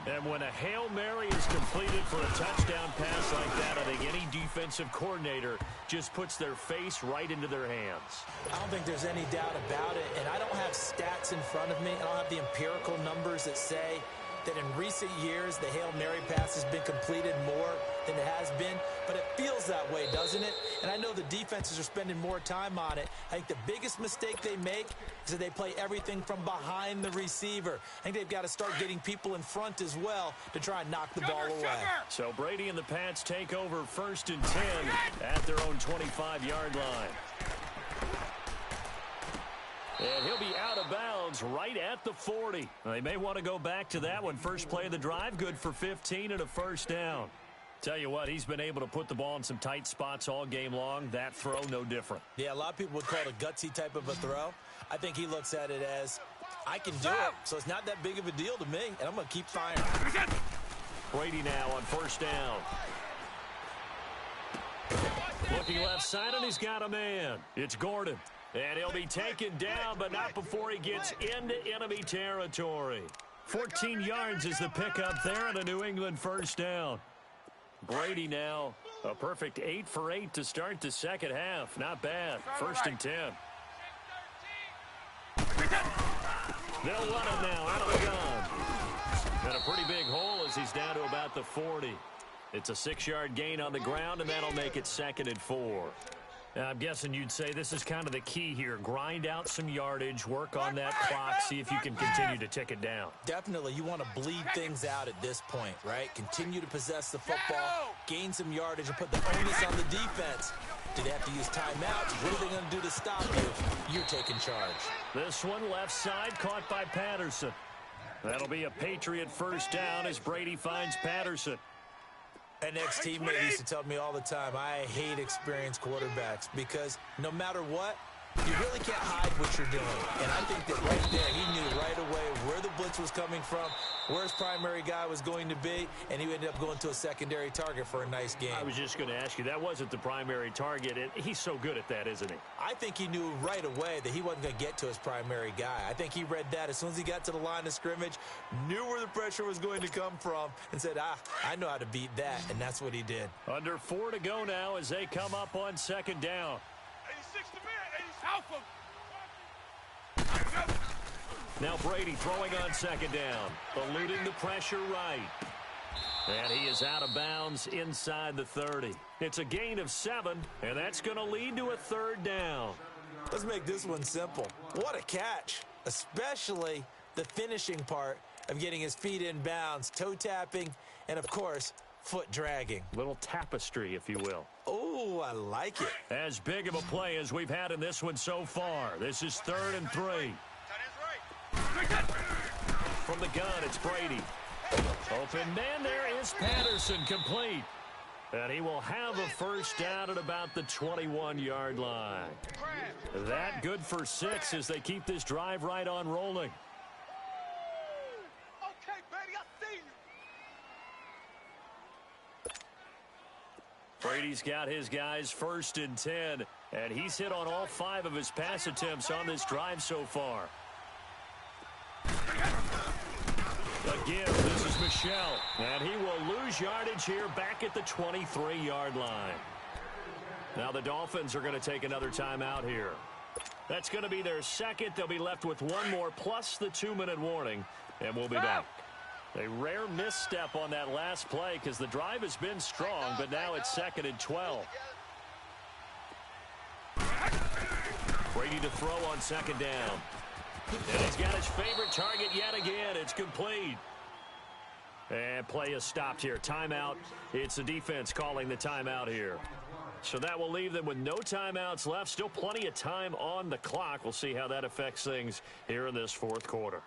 And when a Hail Mary is completed for a touchdown pass like that, I think any defensive coordinator just puts their face right into their hands. I don't think there's any doubt about it, and I don't have stats in front of me. I don't have the empirical numbers that say that in recent years the Hail Mary pass has been completed more than it has been, but it feels that way, doesn't it? And I know the defenses are spending more time on it. I think the biggest mistake they make is that they play everything from behind the receiver. I think they've got to start getting people in front as well to try and knock the ball away. So Brady and the Pats take over 1st and 10 at their own 25-yard line. And he'll be out of bounds right at the 40. They may want to go back to that one. First play of the drive, good for 15 and a 1st down. Tell you what, he's been able to put the ball in some tight spots all game long. That throw, no different. Yeah, a lot of people would call it a gutsy type of a throw. I think he looks at it as, I can do it, so it's not that big of a deal to me, and I'm going to keep firing. Brady now on 1st down. Looking left side, and he's got a man. It's Gordon. And he'll be taken down, but not before he gets into enemy territory. 14 yards is the pickup there and a New England 1st down. Brady now, a perfect 8 for 8 to start the second half. Not bad. 1st and 10. They'll run it now out of the gun. And a pretty big hole as he's down to about the 40. It's a 6-yard gain on the ground, and that'll make it 2nd and 4. I'm guessing you'd say this is kind of the key here. Grind out some yardage, work on that clock, see if you can continue to tick it down. Definitely, you want to bleed things out at this point, right? Continue to possess the football, gain some yardage, and put the onus on the defense. Do they have to use timeouts? What are they going to do to stop you if you're taking charge? This one left side caught by Patterson. That'll be a Patriot first down as Brady finds Patterson. An ex-teammate used to tell me all the time, I hate experienced quarterbacks because no matter what, you really can't hide what you're doing. And I think that right there, he knew right away where the blitz was coming from, where his primary guy was going to be, and he ended up going to a secondary target for a nice game. I was just going to ask you, that wasn't the primary target. He's so good at that, isn't he? I think he knew right away that he wasn't going to get to his primary guy. I think he read that as soon as he got to the line of scrimmage, knew where the pressure was going to come from, and said, I know how to beat that, and that's what he did. Under 4 to go now as they come up on second down. 86 to man, 80 Alpha. Now Brady throwing on second down, eluding the pressure right. And he is out of bounds inside the 30. It's a gain of 7, and that's going to lead to a third down. Let's make this one simple. What a catch, especially the finishing part of getting his feet in bounds, toe tapping, and, of course, foot dragging. Little tapestry, if you will. Oh, I like it. As big of a play as we've had in this one so far. This is 3rd and 3. From the gun, it's Brady. Open man, there is Patterson, complete. And he will have a first down at about the 21-yard line. That good for 6 as they keep this drive right on rolling. Okay, Brady, I see you. Brady's got his guys 1st and 10, and he's hit on all 5 of his pass attempts on this drive so far. Again, this is Michel, and he will lose yardage here back at the 23-yard line. Now the Dolphins are going to take another timeout here. That's going to be their second. They'll be left with one more plus the 2-minute warning, and we'll be back. A rare misstep on that last play because the drive has been strong, but now it's 2nd and 12. Brady to throw on second down. And he's got his favorite target yet again. It's complete. And play is stopped here. Timeout. It's the defense calling the timeout here. So that will leave them with no timeouts left. Still plenty of time on the clock. We'll see how that affects things here in this 4th quarter.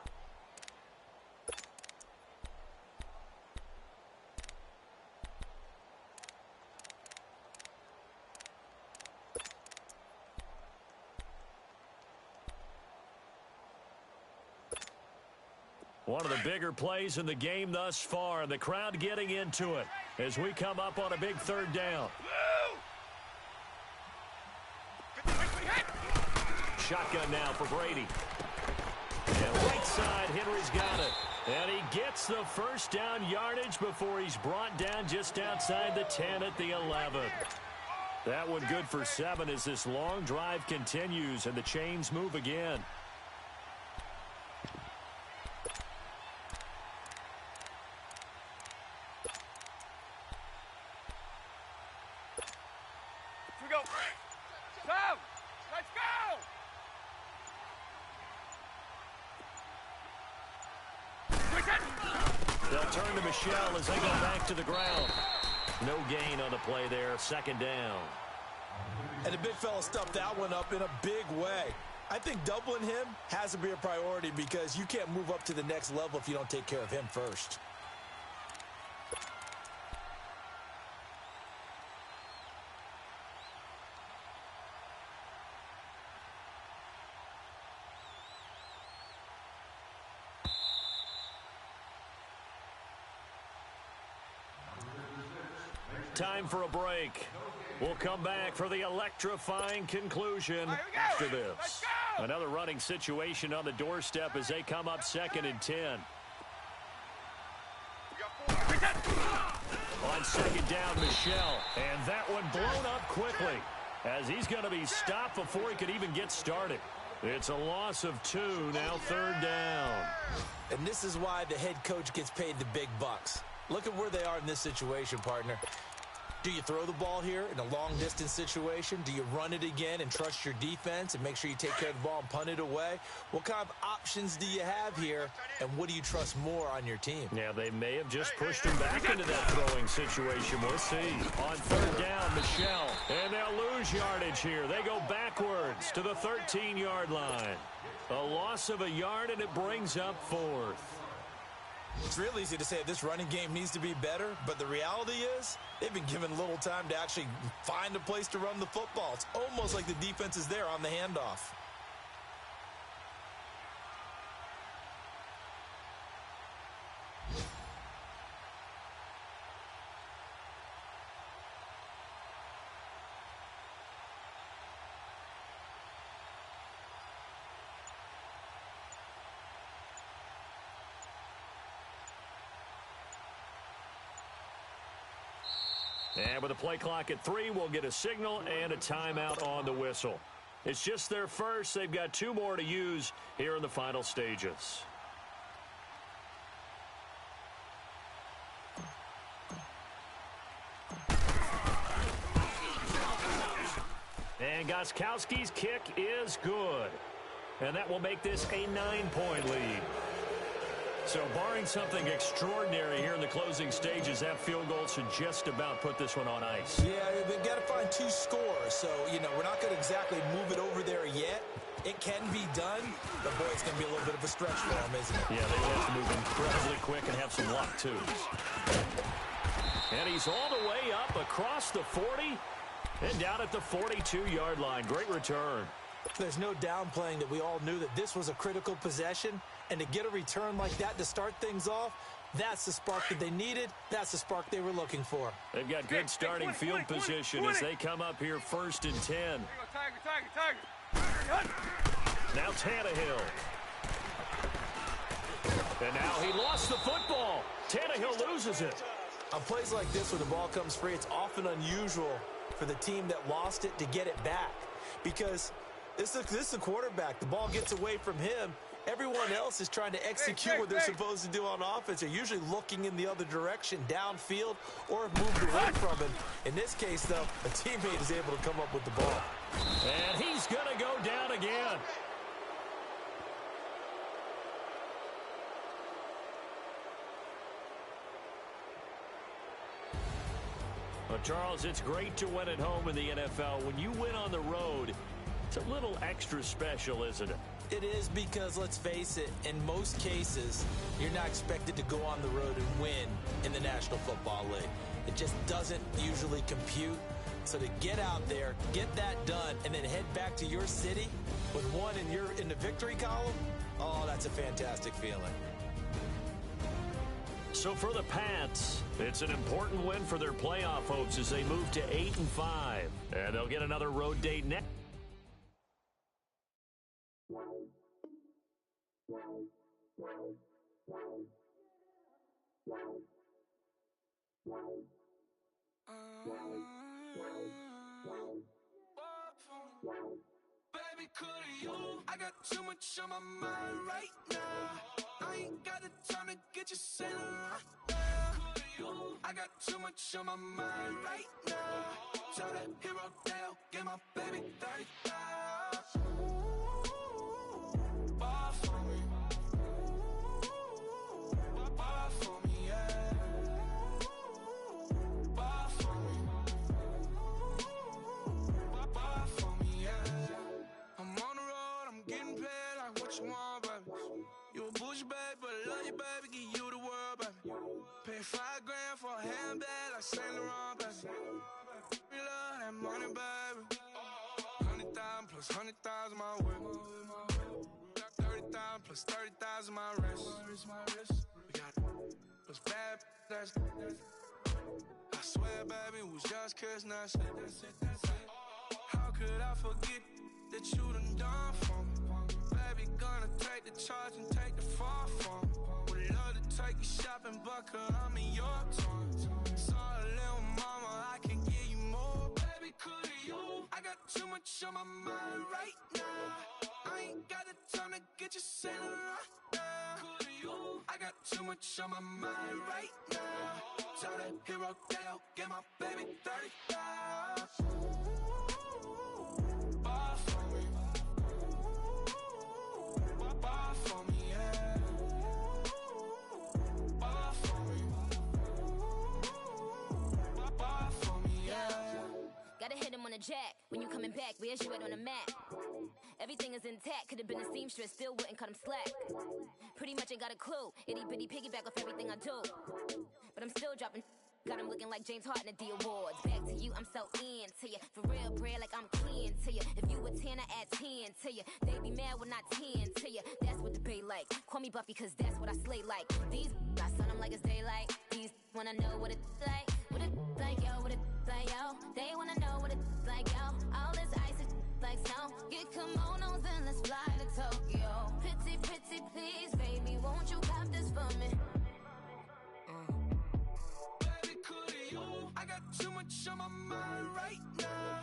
One of the bigger plays in the game thus far, and the crowd getting into it as we come up on a big 3rd down. Shotgun now for Brady. And right side, Henry's got it. And he gets the first down yardage before he's brought down just outside the 10 at the 11. That one good for 7 as this long drive continues and the chains move again. Michel as they go back to the ground. No gain on the play there. 2nd down. And the big fella stuffed that one up in a big way. I think doubling him has to be a priority because you can't move up to the next level if you don't take care of him first. Time for a break. We'll come back for the electrifying conclusion after this. Another running situation on the doorstep as they come up 2nd and 10. On 2nd down, Michel. And that one blown up quickly as he's going to be stopped before he could even get started. It's a loss of 2, now 3rd down. And this is why the head coach gets paid the big bucks. Look at where they are in this situation, partner. Do you throw the ball here in a long-distance situation? Do you run it again and trust your defense and make sure you take care of the ball and punt it away? What kind of options do you have here, and what do you trust more on your team? Yeah, they may have just pushed him back into that throwing situation. We'll see. On third down, Michelle. And they'll lose yardage here. They go backwards to the 13-yard line. A loss of a yard, and it brings up fourth. It's real easy to say this running game needs to be better, but the reality is they've been given little time to actually find a place to run the football. It's almost like the defense is there on the handoff. And with a play clock at 3, we'll get a signal and a timeout on the whistle. It's just their first. They've got 2 more to use here in the final stages. And Gostkowski's kick is good. And that will make this a 9-point lead. So barring something extraordinary here in the closing stages, that field goal should just about put this one on ice. Yeah, they've got to find 2 scores. So, we're not going to exactly move it over there yet. It can be done, but, boy, it's going to be a little bit of a stretch for them, isn't it? Yeah, they will have to move incredibly quick and have some luck, too. And he's all the way up across the 40 and down at the 42-yard line. Great return. There's no downplaying that we all knew that this was a critical possession, and to get a return like that to start things off, that's the spark that they needed. That's the spark they were looking for. They've got good starting field position as they come up here 1st and 10. There you go, Tiger. Now Tannehill. And now he lost the football. Tannehill loses it. On plays like this, when the ball comes free, it's often unusual for the team that lost it to get it back, because this is the quarterback. The ball gets away from him. Everyone else is trying to execute what they're supposed to do on offense. They're usually looking in the other direction, downfield, or have moved away from him. In this case, though, a teammate is able to come up with the ball. And he's going to go down again. Well, Charles, it's great to win at home in the NFL. When you win on the road, it's a little extra special, isn't it? It is, because, let's face it, in most cases, you're not expected to go on the road and win in the National Football League. It just doesn't usually compute. So to get out there, get that done, and then head back to your city with one in the victory column, oh, that's a fantastic feeling. So for the Pats, it's an important win for their playoff hopes as they move to 8-5. And they'll get another road date next. Baby, could you? I got too much on my mind right now. I ain't got the time to get you sailing right now. Could you? I got too much on my mind right now. Tell that hero Dale, get my baby 30,000. Ball for me. Ball for me, yeah. Ball for me. Ball for me, yeah. I'm on the road, I'm getting paid like what you want, baby. You a bougie, baby, but I love you, baby. Give you the world, baby. Pay $5 grand for a handbag like Saint Laurent, baby. We love that money, baby. 100,000 plus 100,000 my whip. 30,000 plus 30,000 my wrist. We got those bad, that's. I swear, baby, it was just kiss, that's it. How could I forget that you done for me? Baby, gonna take the charge and take the fall from me. Would love to take you shopping, but I'm in your town. Sorry, little mama, I can give you more. Baby, could you? I got too much on my mind right now. I ain't got the time to get you sailing right now. Could you? I got too much on my mind right now. Tell that hero Dale, get my baby 30,000. Bar for me. Bar for me, yeah. Bar for me. Bar for me, yeah. Gotta hit him on the jack. When you coming back, where's you at on the map? Everything is intact. Could've been a seamstress, still wouldn't cut him slack. Pretty much ain't got a clue. Itty bitty piggyback off everything I do. But I'm still dropping. Got him looking like James Harden at the awards. Back to you, I'm so into you. For real, bread, like I'm kin to you. If you a 10, I add 10 to you. They be mad when I 10 to you. That's what the bay like. Call me Buffy, cause that's what I slay like. These, I sun them like it's daylight. These wanna know what it's like. What it like, yo, what it like, yo. They wanna know what it's like, yo. All this ice is like snow. Get kimonos and let's fly to Tokyo. Pretty, pretty, please, baby, won't you cop this for me? I got too much on my mind right now.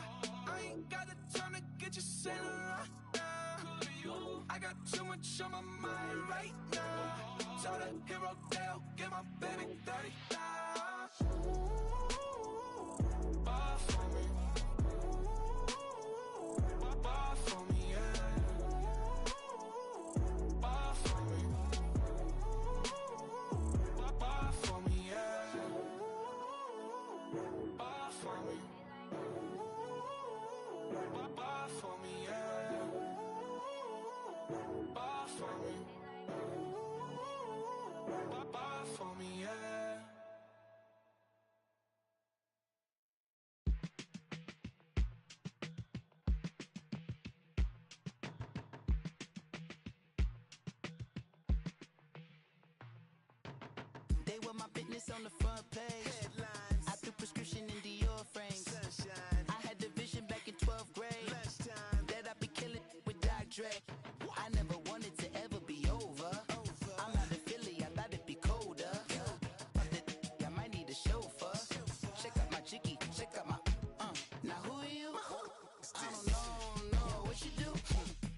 I ain't got the time to get you sailing right now. I got too much on my mind right now. Tell the hero Dale, get my baby 30,000. Bar for me. Bar for me, yeah. Bar for me. Bar for me, yeah. Bar for me. Bar for me, yeah. Bar for me. Bar for me, yeah. They were my business on the front page. Headlines. I threw prescription in Dior frames. Sunshine. I had the vision back in 12th grade. Lunchtime. That I'd be killing with Dr. Dre. I never wanted to ever be over. I'm out of Philly, I thought it'd be colder. I might need a chauffeur. Check out my chicky, check out my Now who are you? I don't know what you do.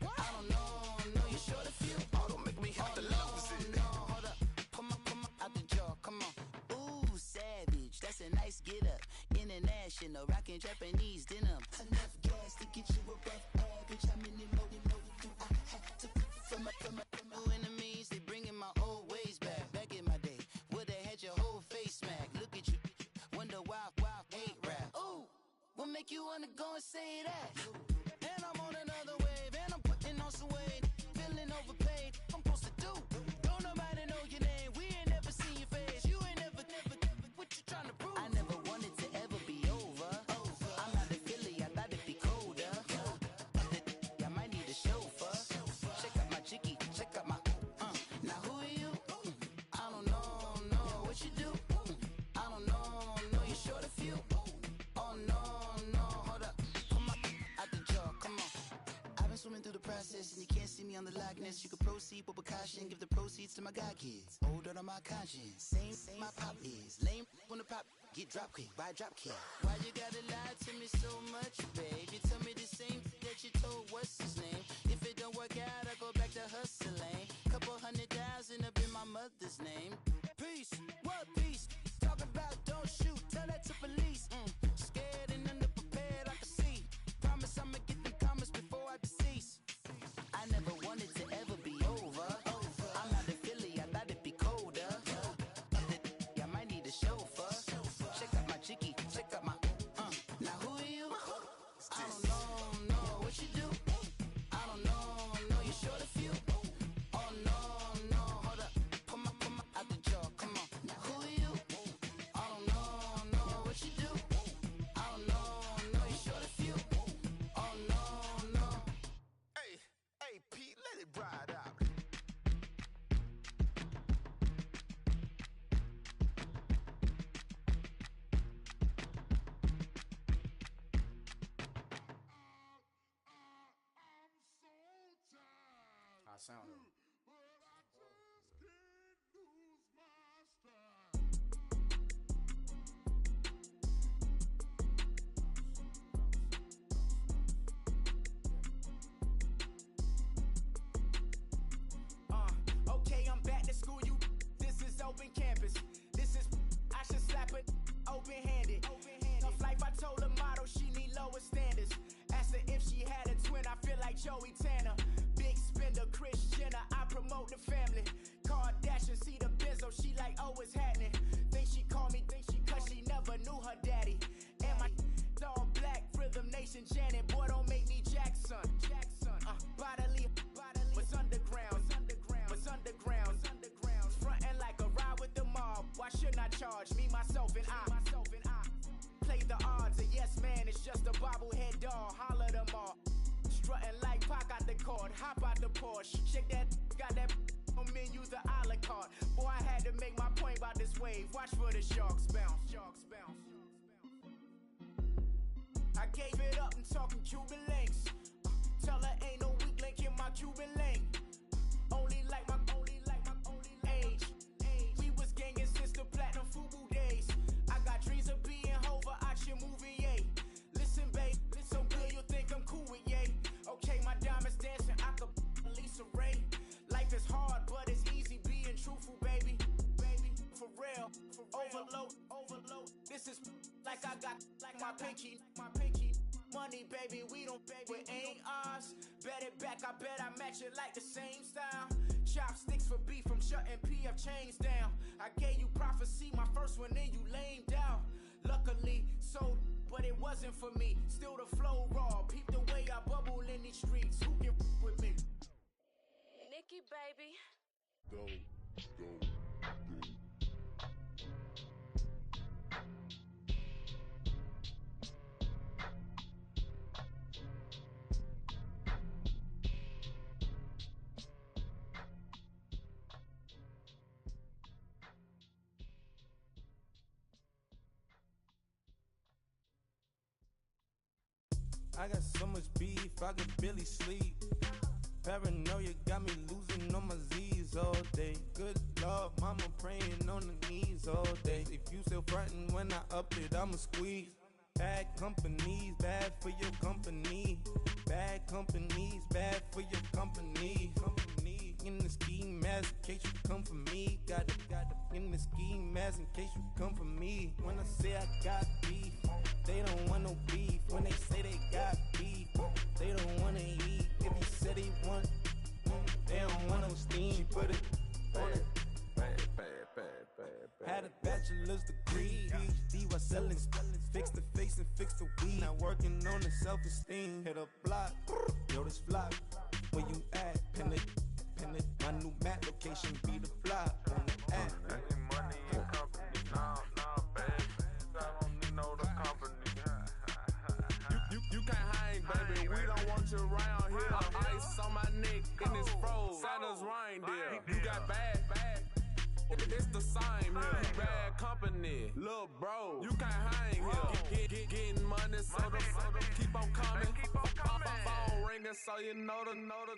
I don't know you short a few. Oh, don't make me have to lose it. No, hold up. Pull my out the jaw, come on. Ooh, savage, that's a nice get up. International, rockin' Japanese denim. Enough gas to get you above average. How many more do I have to from my enemies? They bringing my old ways back. Back in my day, would've had your whole face smacked. Look at you, wonder why hate rap. Ooh, what make you wanna go and say that? And I'm on another wave, and I'm putting on some weight. Feeling overpaid, I'm supposed to do. Don't nobody know your name, we ain't never seen your face. You ain't never, what you trying to prove? I never wanted to ever be over. I'm out of Philly, I thought it'd be colder. I might need a chauffeur. Check out my chicky, check out my Now who are you? I don't know what you do. I don't know you short a few. Oh no, hold up. Come on, out the jaw, come on. I've been swimming through the process and you can't see me on the Loch Ness. You can proceed with precaution, give the proceeds to my god kids. Older on my conscience, same my pop is. Lame when the pop get drop quick, buy drop kick. Why you gotta lie to me so much, babe? You tell me the same that you told what's his name. If it don't work out, I go back to hustling. Couple 100,000 up in my mother's name. Peace, what peace? Talk about don't shoot, tell that to police. Scared and underprepared, I can see. Promise I'ma get the comments before I decease. I never wanted to ever be over. I'm out of Philly, I thought it'd be colder. I might need a chauffeur. Check out my chicky, check out my Now who are you? I don't know what you do. I don't know you short a few. Oh no, hold up. Pull my out the jaw, come on. Now who are you? I don't know what you do. I don't know you short a few. Oh no. Hey, Pete, let it ride out. How I sound? Okay, I'm back to school, you Jason Janet, boy, don't make me Jackson. Bodily, what's underground? What's underground? Frontin' like a ride with the mob. Why shouldn't I charge me, myself, and I? Play the odds, a yes man is just a bobblehead doll. Holler them all. Strutting like Pac out the court, hop out the Porsche. Shake that, got that on menu, the a la carte. Boy, I had to make my point about this wave. Watch for the sharks bounce. I gave it up and talking Cuban links. Tell her ain't no weak link in my Cuban link. Only like my age. We was gangin' since the platinum FUBU days. I got dreams of being Hova out your movie, yay. Listen, babe, so good you'll think I'm cool with yay. Okay, my diamonds dancing, I could Lisa Ray. Life is hard, but it's easy being truthful, baby. For real, overload. This is like I got like my pinky. Money, baby, we don't baby, it ain't ours. Bet it back, I bet I match it like the same style. Chopsticks for beef from shutting PF chains down. I gave you prophecy, my first one, then you lamed out. Luckily, sold, but it wasn't for me. Still the flow raw, peep the way I bubble in these streets. Who can with me? Nikki, baby. Go. I got so much beef, I could barely sleep. Paranoia got me losing on my Z's all day. Good Lord, mama praying on the knees all day. If you still frontin' when I up it, I'ma squeeze. Bad companies, bad for your company. Bad companies, bad for your company. In the ski mask in case you come for me. Got it in the ski mask in case you come for me. When I say I got beef, they don't want no beef. When they say they got beef, they don't wanna eat. If you said they want, they don't want no steam. She put it on it. Bad. Had a bachelor's degree, PhD while selling. Fix the face and fix the weed. Now working on the self-esteem. Hit a block, yo this flop. Where you at? Pin it. My new map location be the flop on the app. Any money in company, nah, baby. I don't need no the company. You can't hang, baby. We don't want you around here. Ice on my neck in this froze. Santa's reindeer. You got bad. It's the same here. Bad company, little bro. You can't hang here. Getting money, so the keep on coming. Phone ringing, so you know the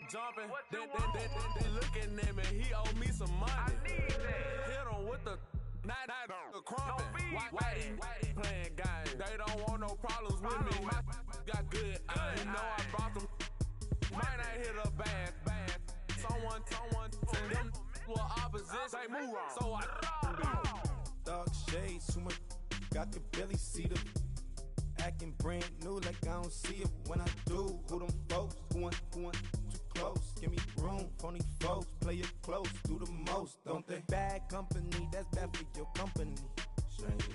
jumping. They looking at me. He owe me some money. Hit him with the the crumping. Why they playing games? They don't want no problems with me. My got good. You know I brought them. Might not hit a bad. Someone send them. Well, opposition, they move wrong. So I Dark shades, too much. Got the belly see the acting brand new, like I don't see it when I do. Who them folks? Who want too close? Give me room, phony folks. Play it close, do the most, don't they? Bad company, that's bad for your company.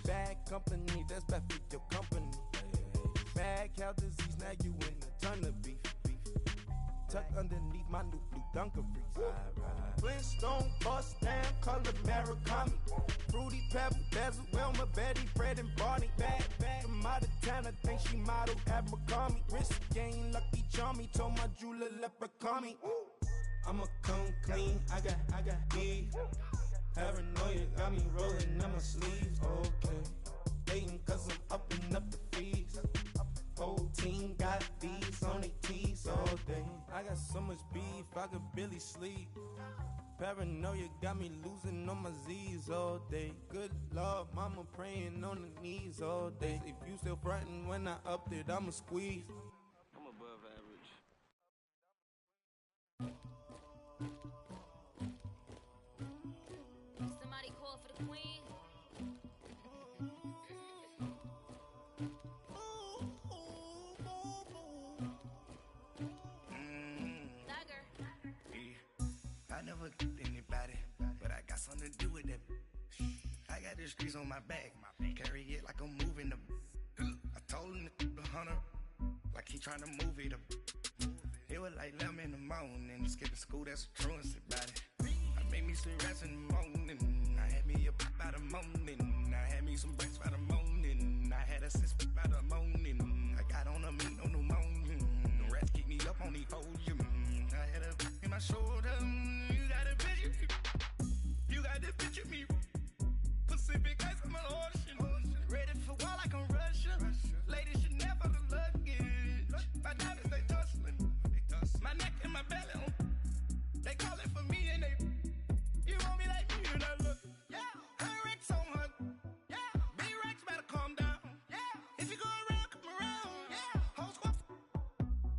Bad company, that's bad for your company. Bad cow disease, now you in a ton of beef. Tucked underneath my new blue dungarees. Flintstone bust down, color Murakami. Fruity Pebble, Basil, Wilma, Betty, Fred, and Barney. Bad from out of town, I think she modeled at McCarmy. Wrist game, lucky charmy, told my jeweler leprechaun me. I'ma come clean, I got beef. Paranoia got me rolling on my sleeves. Okay, hating cause I'm upping up the fees. Whole team got these on their tees all day. I got so much beef, I could barely sleep. Paranoia got me losing on my Z's all day. Good Lord, mama praying on the knees all day. If you still frontin' when I upped it, I'ma squeeze. I'm above average. Somebody call for the queen. Anybody, but I got something to do with that. I got the streets on my back, carry it like I'm moving the. I told him the 100, like he trying to move it up. It was like 11 in the morning, skipping school, that's a truancy about it. I made me some rest in the morning, I had me up by the morning, I had me some breaks by the morning, I had a sis by the morning, I got on a meat, no pneumonia, the rats keep me up on the podium, I had a in my shoulder, you got a picture, you got this picture me, Pacific ice on my ocean, ready for war like I'm Russia, ladies should never the luggage, my diamonds they tussling, my neck and my belly on, they call it for me and they, you want me like me and I look, yeah, her Rex on her, yeah, B-Rex better calm down, yeah, if you go around, come around, yeah, whole squad,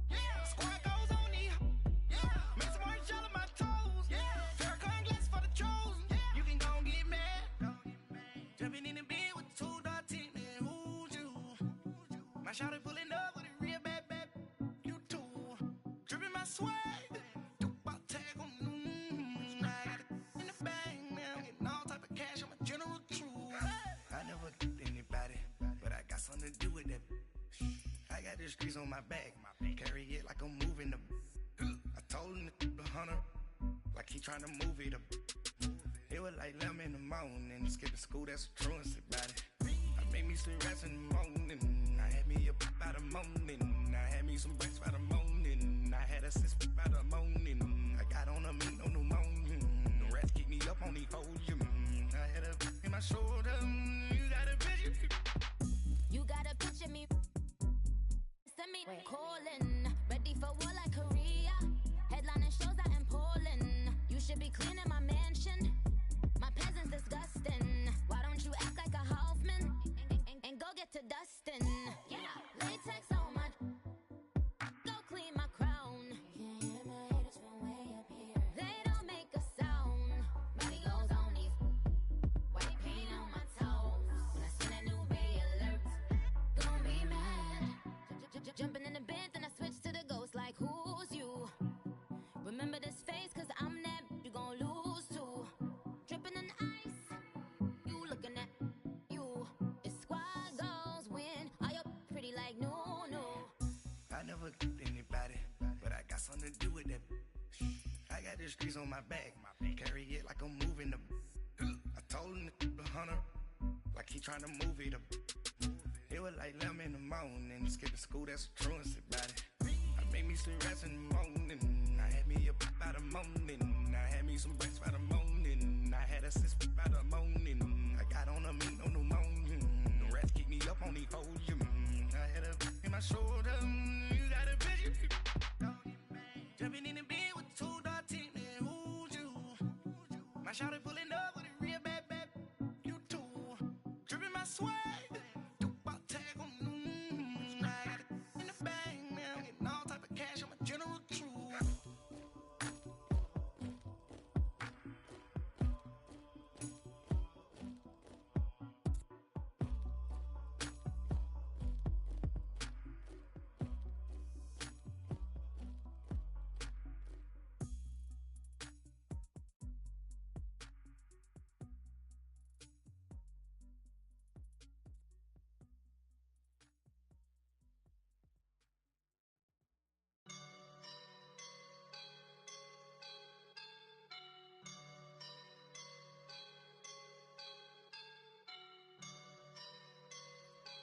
yeah, squad goes on the, yeah, make some orange gel on my toes, yeah, Farrakhan glass for the chosen, yeah, you can go and get mad, jumping in the bed with 2 dark teeth, man, who's you, my shawty pulling up with a real bad, you too, dripping my swag, something to do with that. I got the streets on my back, carry it like I'm moving the. I told him the hunter, like he trying to move it up. It was like 11 in the morning, skipping school, that's a truancy about it. I made me some rest in the morning, I had me up by the morning, I had me some breaks by the morning, I had a sis by the morning, I got on a meat, no pneumonia, the rats keep me up on the podium, I had a in my shoulder, you got a picture. You gotta picture me. Send me calling. Ready for war like Korea. Headlining shows out in Poland. You should be cleaning my mansion. My peasants disgusting. Why don't you act like a Hoffman and go get to dustin'? Yeah, latex on my. Go clean my crown. Can't hear my haters from way up here. They don't make a sound. Money goes on these. White paint on my toes. When I send a new bay alert. Don't be mad. Jumping in the bed, then I switch to the ghost like who's you? Remember this face, cause I'm that you gon' lose too. Dripping in ice, you looking at you. It's squad goals win. Are you pretty like no? I never anybody, but I got something to do with that. I got the streets on my back, carry it like I'm moving the. I told him the hunter, like he trying to move it up. It was like 11 in the morning, skipping school, that's a truancy about it. I made me some rest in the morning, I had me up by the morning, I had me some breaks by the morning, I had a sis by the morning, I got on a meat, no pneumonia, the rats keep me up on the podium, I had a in my shoulder, you got a picture, jumping in the bed with 2 dark teeth, man, who's you? My shawty pulling up with a real bad, you too, dripping my swag.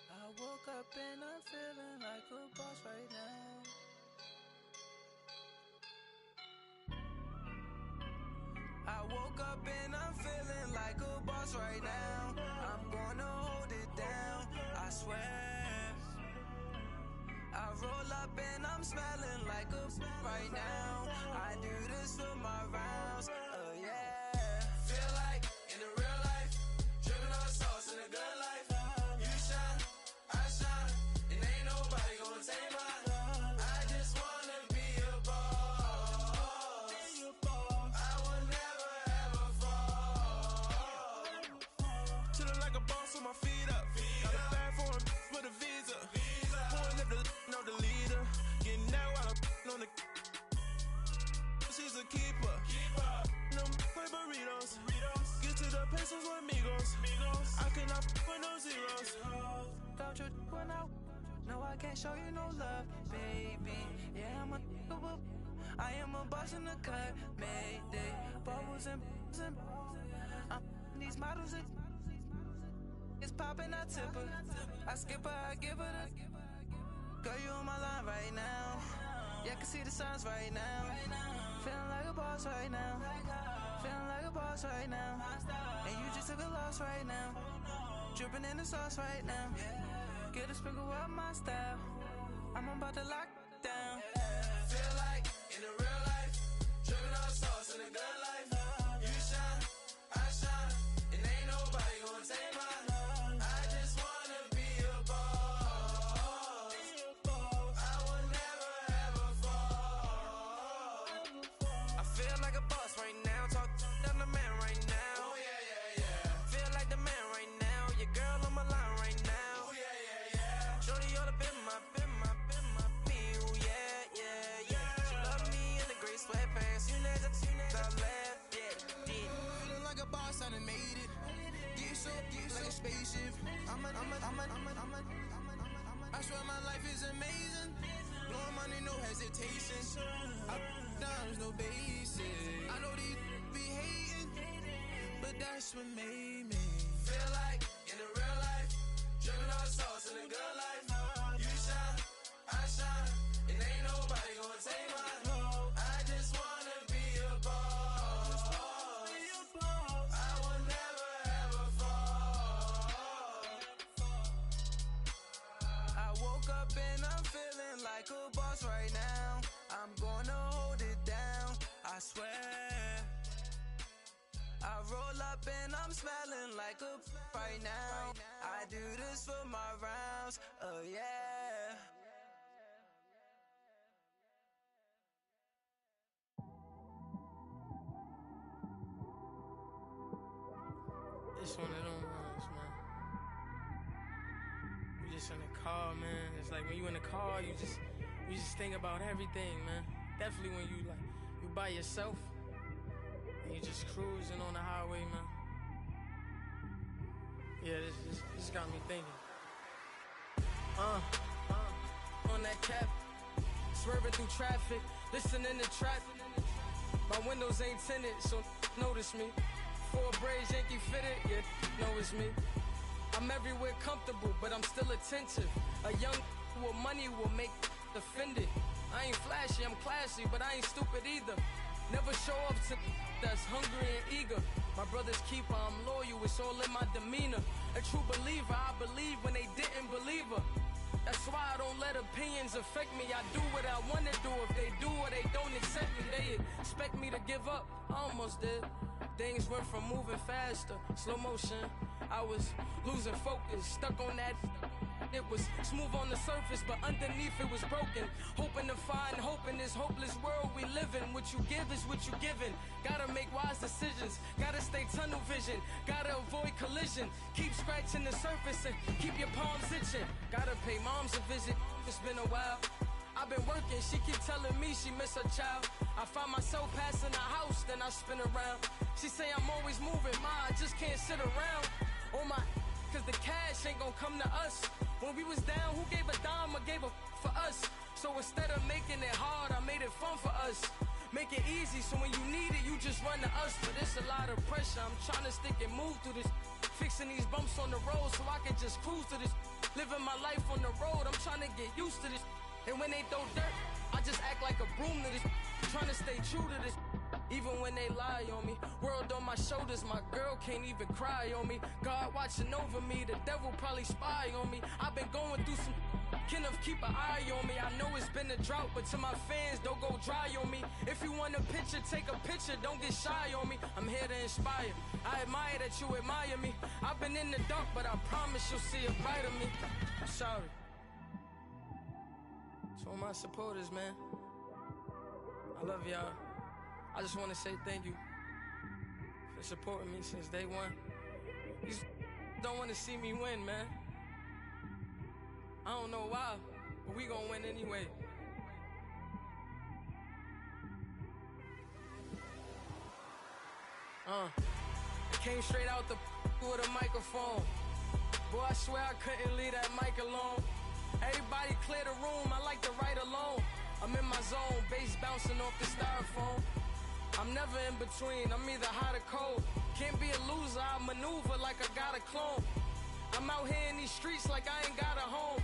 I woke up and I'm feeling like a boss right now. I woke up and I'm feeling like a boss right now. I'm gonna hold it down, I swear. I roll up and I'm smelling like a right now. I do this for my rounds, yeah. Feel like in the real life, dripping on sauce in a good life. You shine, I shine, and ain't nobody gonna take mine. I just wanna be a boss. I will never ever fall. Chillin' like a boss with my feet up. Got a bag for him with a visa. Pulling up the know the leader. Getting that while I'm on the. She's a keeper. No play burritos. Get to the pesos with amigos. I cannot with no zeros. Doubt you when I know I I can't show you no love, baby. Yeah, I am a boss in the cut, Mayday. Bubbles and I'm these models that it's popping, I tip her. I skip her, I give her the. Girl, you on my line right now. Yeah, I can see the signs right now. Feeling like a boss right now. Feeling like a boss right now. And you just took a loss right now. Dripping in the sauce right now. Get a sprinkle up my style. I'm about to lock down. Feel like in the real life, dripping on sauce in the good life. You shine, I shine, and ain't nobody gonna take mine. I just wanna be a boss. I will never ever fall. I feel like a boss right now. Talk to the man right now. Oh yeah, yeah, yeah. Feel like the man right now. Your girl on my line right now. Oh yeah, yeah, yeah. Shorty all up in my feel, yeah, yeah, yeah. She love me in the gray sweatpants. You never left, yeah. Feeling like a boss, I done made it. Get so like a spaceship. I swear my life is amazing. Blowing money, no hesitation. I dimes, no basic. I know these be hating, but that's what made me. Feel like in the real life, dripping on sauce in the good life. You shine, I shine, and ain't nobody gonna take mine. I just wanna be a boss. I will never ever fall. I woke up and I'm feeling like a boss right now. I'm gonna hold it down, I swear. I roll up and I'm smelling like a right now. I do this for my rounds, oh yeah. It's one of them ones, man. You just in the car, man. It's like when you in the car, you just think about everything, man. Definitely when you by yourself and you just cruising on the highway, man. Yeah, this got me thinking. On that cap, swerving through traffic, listening to trap. My windows ain't tinted, so notice me. 4 braids, Yankee fitted, yeah, know it's me. I'm everywhere comfortable, but I'm still attentive. A young with money will make offended. I ain't flashy, I'm classy, but I ain't stupid either. Never show up to that's hungry and eager. My brother's keeper, I'm loyal, it's all in my demeanor. A true believer, I believe when they didn't believe her. That's why I don't let opinions affect me. I do what I want to do. If they do or they don't accept me, they expect me to give up. I almost did. Things went from moving faster, slow motion. I was losing focus, stuck on that. It was smooth on the surface, but underneath it was broken. Hoping to find hope in this hopeless world we live in. What you give is what you given. Gotta make wise decisions. Gotta stay tunnel vision. Gotta avoid collision. Keep scratching the surface and keep your palms itching. Gotta pay moms a visit. It's been a while. I've been working, she keep telling me she miss her child. I find myself passing the house, then I spin around. She say I'm always moving, ma, I just can't sit around. Oh my, cause the cash ain't gonna come to us. When we was down, who gave a dime or gave a for us? So instead of making it hard, I made it fun for us. Make it easy, so when you need it, you just run to us. But it's a lot of pressure, I'm trying to stick and move through this. Fixing these bumps on the road so I can just cruise to this. Living my life on the road, I'm trying to get used to this. And when they throw dirt, I just act like a broom to this. Trying to stay true to this. Even when they lie on me. World on my shoulders, my girl can't even cry on me. God watching over me, the devil probably spy on me. I've been going through some. Kenneth, keep an eye on me. I know it's been a drought, but to my fans, don't go dry on me. If you want a picture, take a picture, don't get shy on me. I'm here to inspire. I admire that you admire me. I've been in the dark, but I promise you'll see a brighter me. I'm sorry. To all my supporters, man, I love y'all. I just want to say thank you for supporting me since day one. You don't want to see me win, man. I don't know why, but we gonna win anyway. I came straight out the with a microphone. Boy, I swear I couldn't leave that mic alone. Everybody clear the room, I like to write alone. I'm in my zone, bass bouncing off the styrofoam. I'm never in between, I'm either hot or cold. Can't be a loser, I maneuver like I got a clone. I'm out here in these streets like I ain't got a home.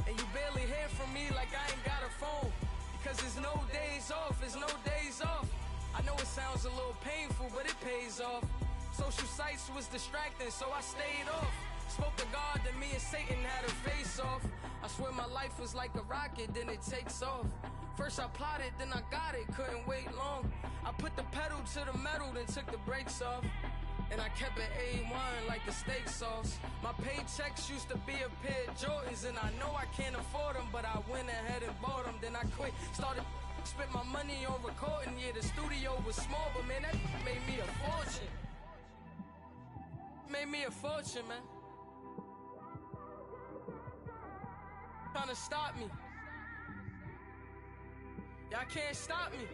And you barely hear from me like I ain't got a phone. Because there's no days off, there's no days off. I know it sounds a little painful, but it pays off. Social sites was distracting, so I stayed off. Spoke to God, then me and Satan had a face off. I swear my life was like a rocket, then it takes off. First I plotted, then I got it, couldn't wait long. I put the pedal to the metal, then took the brakes off. And I kept it A1 like the steak sauce. My paychecks used to be a pair of Jordans, and I know I can't afford them, but I went ahead and bought them. Then I quit, started spent my money on recording. Yeah, the studio was small, but man, that made me a fortune. Made me a fortune, man. Trying to stop me. Y'all can't stop me.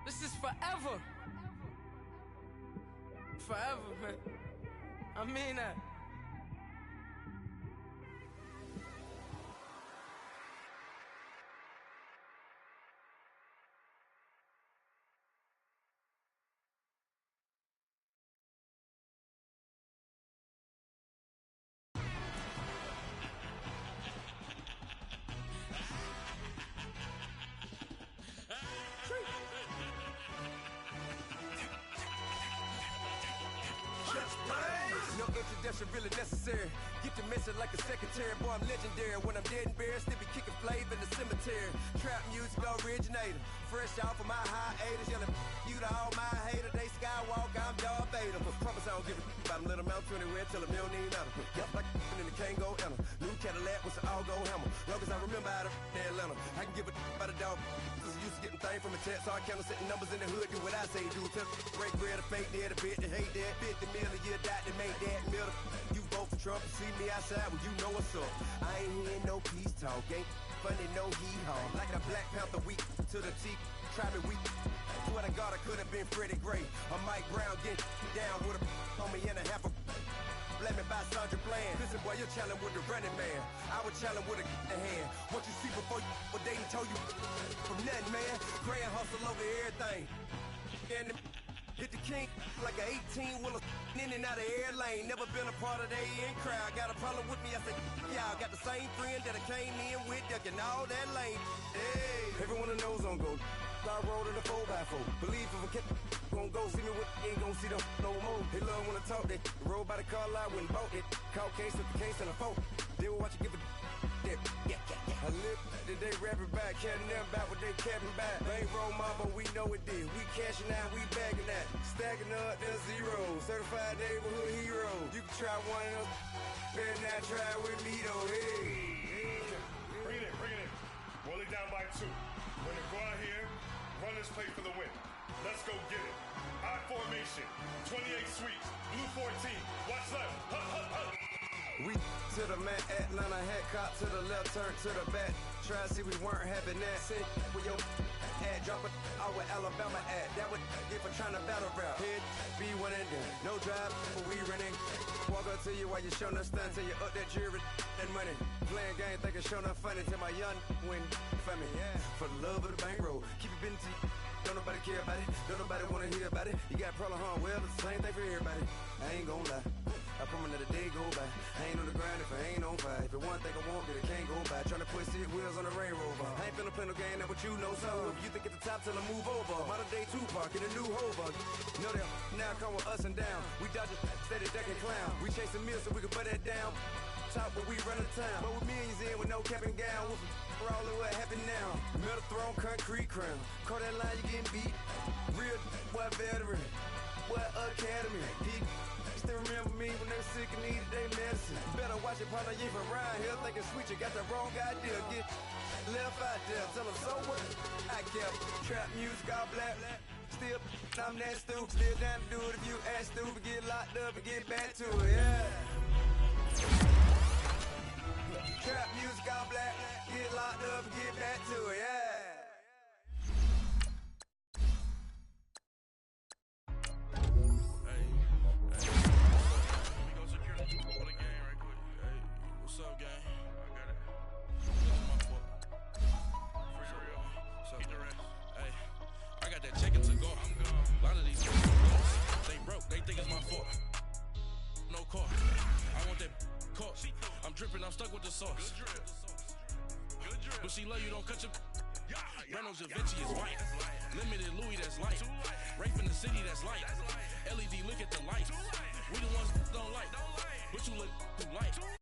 This is forever. Forever, man. I mean that. No introduction really necessary. Get the message like a secretary. Boy, I'm legendary. When I'm dead and buried, still be kicking flavor in the cemetery. Trap music originator. Fresh off of my hiatus. Yelling you to all my haters. They skywalk, I'm Darth Vader. Promise I don't give a about them. Let them out to anywhere. Tell them they don't need nothing. Yep, like in the Kango Enter. New Cadillac with an all-go hammer. Long as I remember out of Atlanta. I can give a about a dog. Used to getting things from a text. Hard counter setting numbers in the hood. Do what I say do. Tell break bread, a fake dead, a bit, to hate that. 50 million a year, die to make that middle. You vote for Trump and see me outside, well, you know what's up. I ain't hearing no peace talk, ain't funny, no hee-haw. Like a Black Panther week to the teeth, try me weak. Swear to God, I could have been Freddie Gray. Or Mike Brown getting down with a on me and a half a blame me by Sandra Bland. Listen, boy, you're challenging with the running man. I was challenging with a hand. What you see before you, what they done told you from nothing, man. Grand hustle over everything. And hit the king like an 18-wheeler in and out of air lane. Never been a part of the in crowd. Got a problem with me, I said, y'all got the same friend that I came in with, ducking all that lane. Hey, everyone that knows on go. I rolled in a 4x4. Believe if I kept gon' go, see me with ain't gon' see them no more. They love when I talk, they roll by the car lot, went bought it. Call case with the case and a phone. They will watch you give a that. I live that they rapping back, caring them about what they capping back. They ain't roll mom, but we know it did. We cashing out, we bagging that. Stacking up the zero. Certified neighborhood hero. You can try one of them, better not try with me though. Hey. Bring it in. Roll it down by 2. We're gonna go out here, run this play for the win. Let's go get it. I formation, 28 sweeps, blue 14. Watch left. Hut. We to the man, Atlanta hat cop to the left, turn to the back. Try to see we weren't having that. Sit with your ad, drop it out with Alabama ad. That would get for trying to battle rap. Head, be one and done. No drive, but we running. Walk up to you while you showing us stun till you up that jury and money. Playing game, thinking showing up funny till my young win for me. Yeah. For the love of the bankroll, keep it busy. Don't nobody care about it. Don't nobody wanna hear about it. You got problem, huh? Well, it's the same thing for everybody. I ain't gon' lie. I promise that a day go by. I ain't on the grind if I ain't on fire. If it one thing I want, then it can't go by. Tryna put 6 wheels on the Range Rover. I ain't finna play no game, that what you know. So if you think at the top, tell them move over. Modern day Tupac in a new Hova. Know that now come with us and down. We dodge a steady ducking clown. We chasing meals so we can put that down. Top, but we run the town. But with millions in with no cap and gown. We're all in what happened now. Metal throne, concrete crown. Call that line, you getting beat. Real, what veteran? What academy? Still remember me when they were sick and needed their medicine. Better watch it, partner, you from around here thinking sweet, you got the wrong idea. Get left out there, tell them so what? I kept trap music all black. Still, I'm that stupid. Still down to do it if you act stupid. Get locked up and get back to it, yeah. Trap music all black. Get locked up and get back to it, yeah. What's up, gang? stuck with the sauce. But she love you, don't cut your. Breno Javinci is white. Limited Louis, that's light. Rape in the city, that's light. LED, look at the light. We the ones don't like. But you look too light.